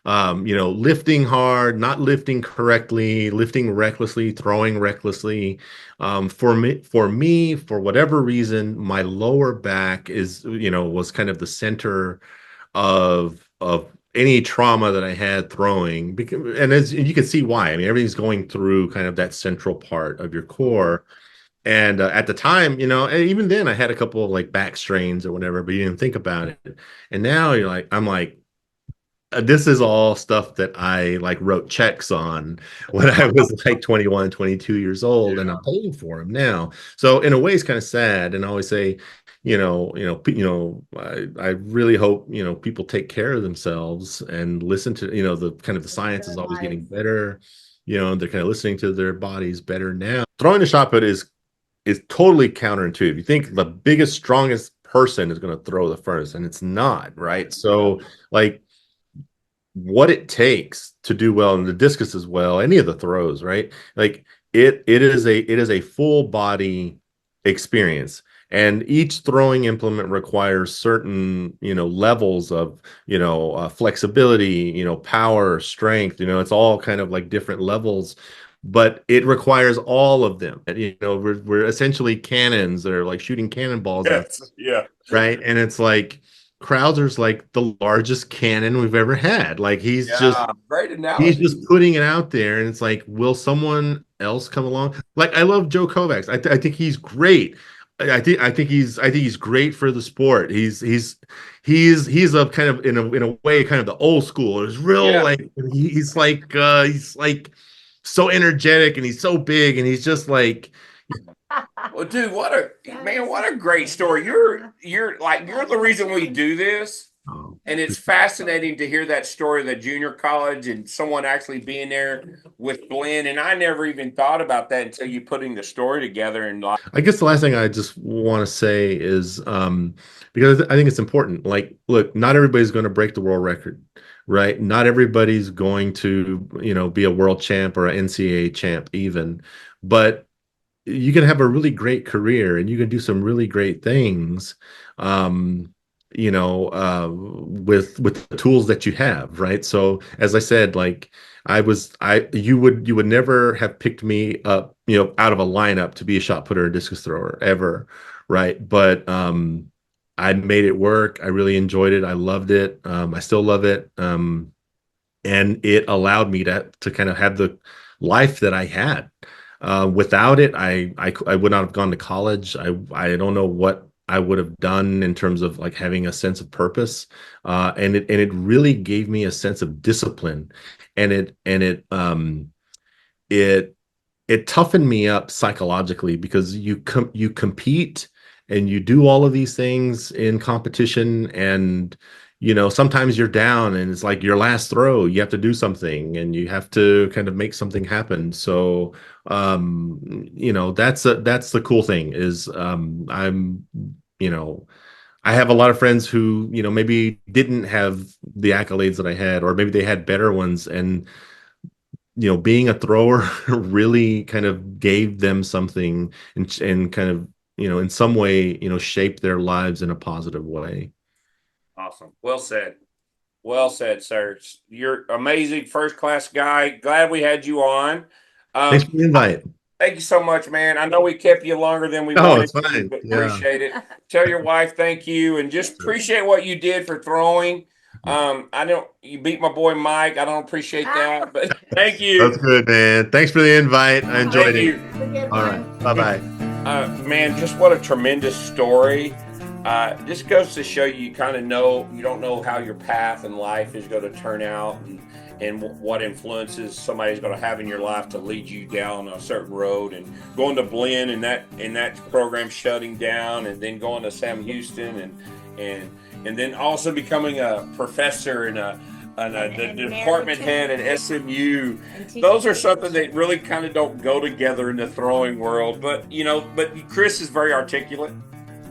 You know, lifting hard, not lifting correctly, lifting recklessly, throwing recklessly. For me, for whatever reason, my lower back was kind of the center of any trauma that I had throwing, because, and as you can see why. I mean, everything's going through kind of that central part of your core. And at the time, and even then, I had a couple of like back strains or whatever, but you didn't think about it. And now I'm like, this is all stuff that I like wrote checks on when I was like 21, 22 years old, and I'm paying for them now. So in a way, it's kind of sad. And I always say, I really hope, people take care of themselves and listen to, the kind of the science is always getting better. They're kind of listening to their bodies better now. Throwing the shot put is totally counterintuitive. You think the biggest, strongest person is going to throw the first, and it's not, right? So like, what it takes to do well in the discus as well, any of the throws, right? Like it is a full body experience, and each throwing implement requires certain levels of flexibility, power, strength. It's all kind of like different levels, but it requires all of them. We're essentially cannons that are like shooting cannonballs out, Yeah. right? And it's like Krauser's like the largest cannon we've ever had. Like he's great analogy. He's just putting it out there, and it's like, will someone else come along? Like I love Joe Kovacs. I think he's great. I think he's great for the sport. He's a kind of in a way kind of the old school. It's real like he's like so energetic, and he's so big, and he's just like. Well, dude, what a great story. You're the reason we do this. And it's fascinating to hear that story of the junior college and someone actually being there with Blinn. And I never even thought about that until you putting the story together. And I guess the last thing I just want to say is because I think it's important. Like, look, not everybody's going to break the world record, right? Not everybody's going to, be a world champ or an NCAA champ even, but you can have a really great career and you can do some really great things, with the tools that you have, right? So as I said, like you would never have picked me up, out of a lineup to be a shot putter or discus thrower ever, right? But I made it work. I really enjoyed it. I loved it. I still love it. And it allowed me to kind of have the life that I had. Without it, I would not have gone to college. I don't know what I would have done in terms of like having a sense of purpose. And it really gave me a sense of discipline, and it toughened me up psychologically, because you compete and you do all of these things in competition, and sometimes you're down and it's like your last throw, you have to do something and you have to kind of make something happen. So that's the cool thing is I have a lot of friends who maybe didn't have the accolades that I had, or maybe they had better ones, and being a thrower really kind of gave them something, and kind of in some way shaped their lives in a positive way. Awesome. Well said. Well said, sir. You're amazing, first-class guy. Glad we had you on. Thanks for the invite. Thank you so much, man. I know we kept you longer than we wanted to, but appreciate it. Tell your wife thank you, and just appreciate what you did for throwing. You beat my boy Mike. I don't appreciate that, but thank you. That's good, man. Thanks for the invite. I enjoyed it. All right. Bye-bye. Man, just what a tremendous story. This goes to show you kind of you don't know how your path in life is going to turn out, and what influences somebody's going to have in your life to lead you down a certain road. And going to Blinn and that program shutting down, and then going to Sam Houston, and then also becoming a professor and the department head at SMU. Those are something that really kind of don't go together in the throwing world. But Chris is very articulate.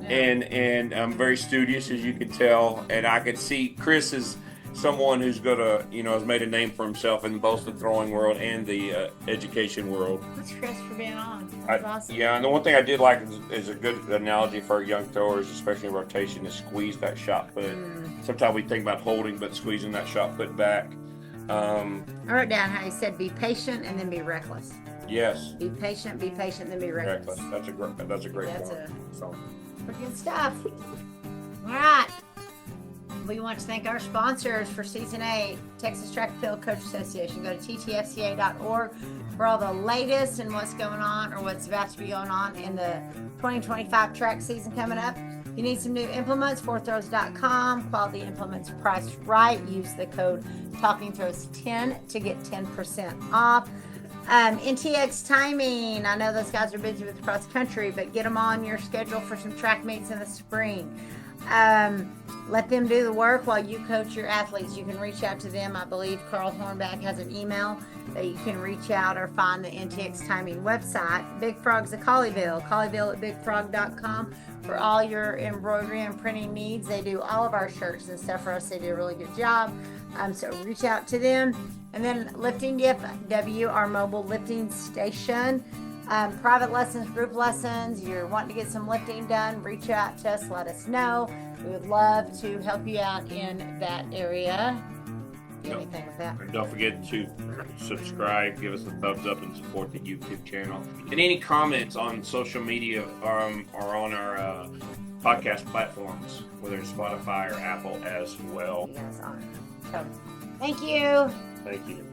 And I'm very studious, as you can tell, and I could see Chris is someone who's gonna, has made a name for himself in both the throwing world and the education world. Thanks, Chris, for being on. That's awesome. Yeah, and the one thing I did like is a good analogy for young throwers, especially in rotation, is squeeze that shot put. Sometimes we think about holding, but squeezing that shot put back. I wrote down how he said, "Be patient and then be reckless." Yes. Be patient, then be reckless. That's a great point. So. Good stuff. All right. we want to thank our sponsors for Season 8, Texas Track and Field Coach Association. Go to ttfca.org for all the latest and what's going on or what's about to be going on in the 2025 track season coming up. If you need some new implements, fourthrows.com. Quality implements priced right. Use the code TalkingThrows10 to get 10% off. NTX timing. I know those guys are busy with cross country, but get them on your schedule for some track meets in the spring. Let them do the work while you coach your athletes. You can reach out to them. I believe Carl Hornback has an email that you can reach out or find the NTX timing website. Big Frog's at Colleyville at bigfrog.com for all your embroidery and printing needs. They do all of our shirts and stuff for us. They do a really good job. So reach out to them. And then Lifting DFW, our mobile lifting station. Private lessons, group lessons, you're wanting to get some lifting done, reach out to us, let us know. We would love to help you out in that area. Anything with that. And don't forget to subscribe, give us a thumbs up, and support the YouTube channel. And any comments on social media or on our podcast platforms, whether it's Spotify or Apple as well. Yes, on. So, thank you. Thank you.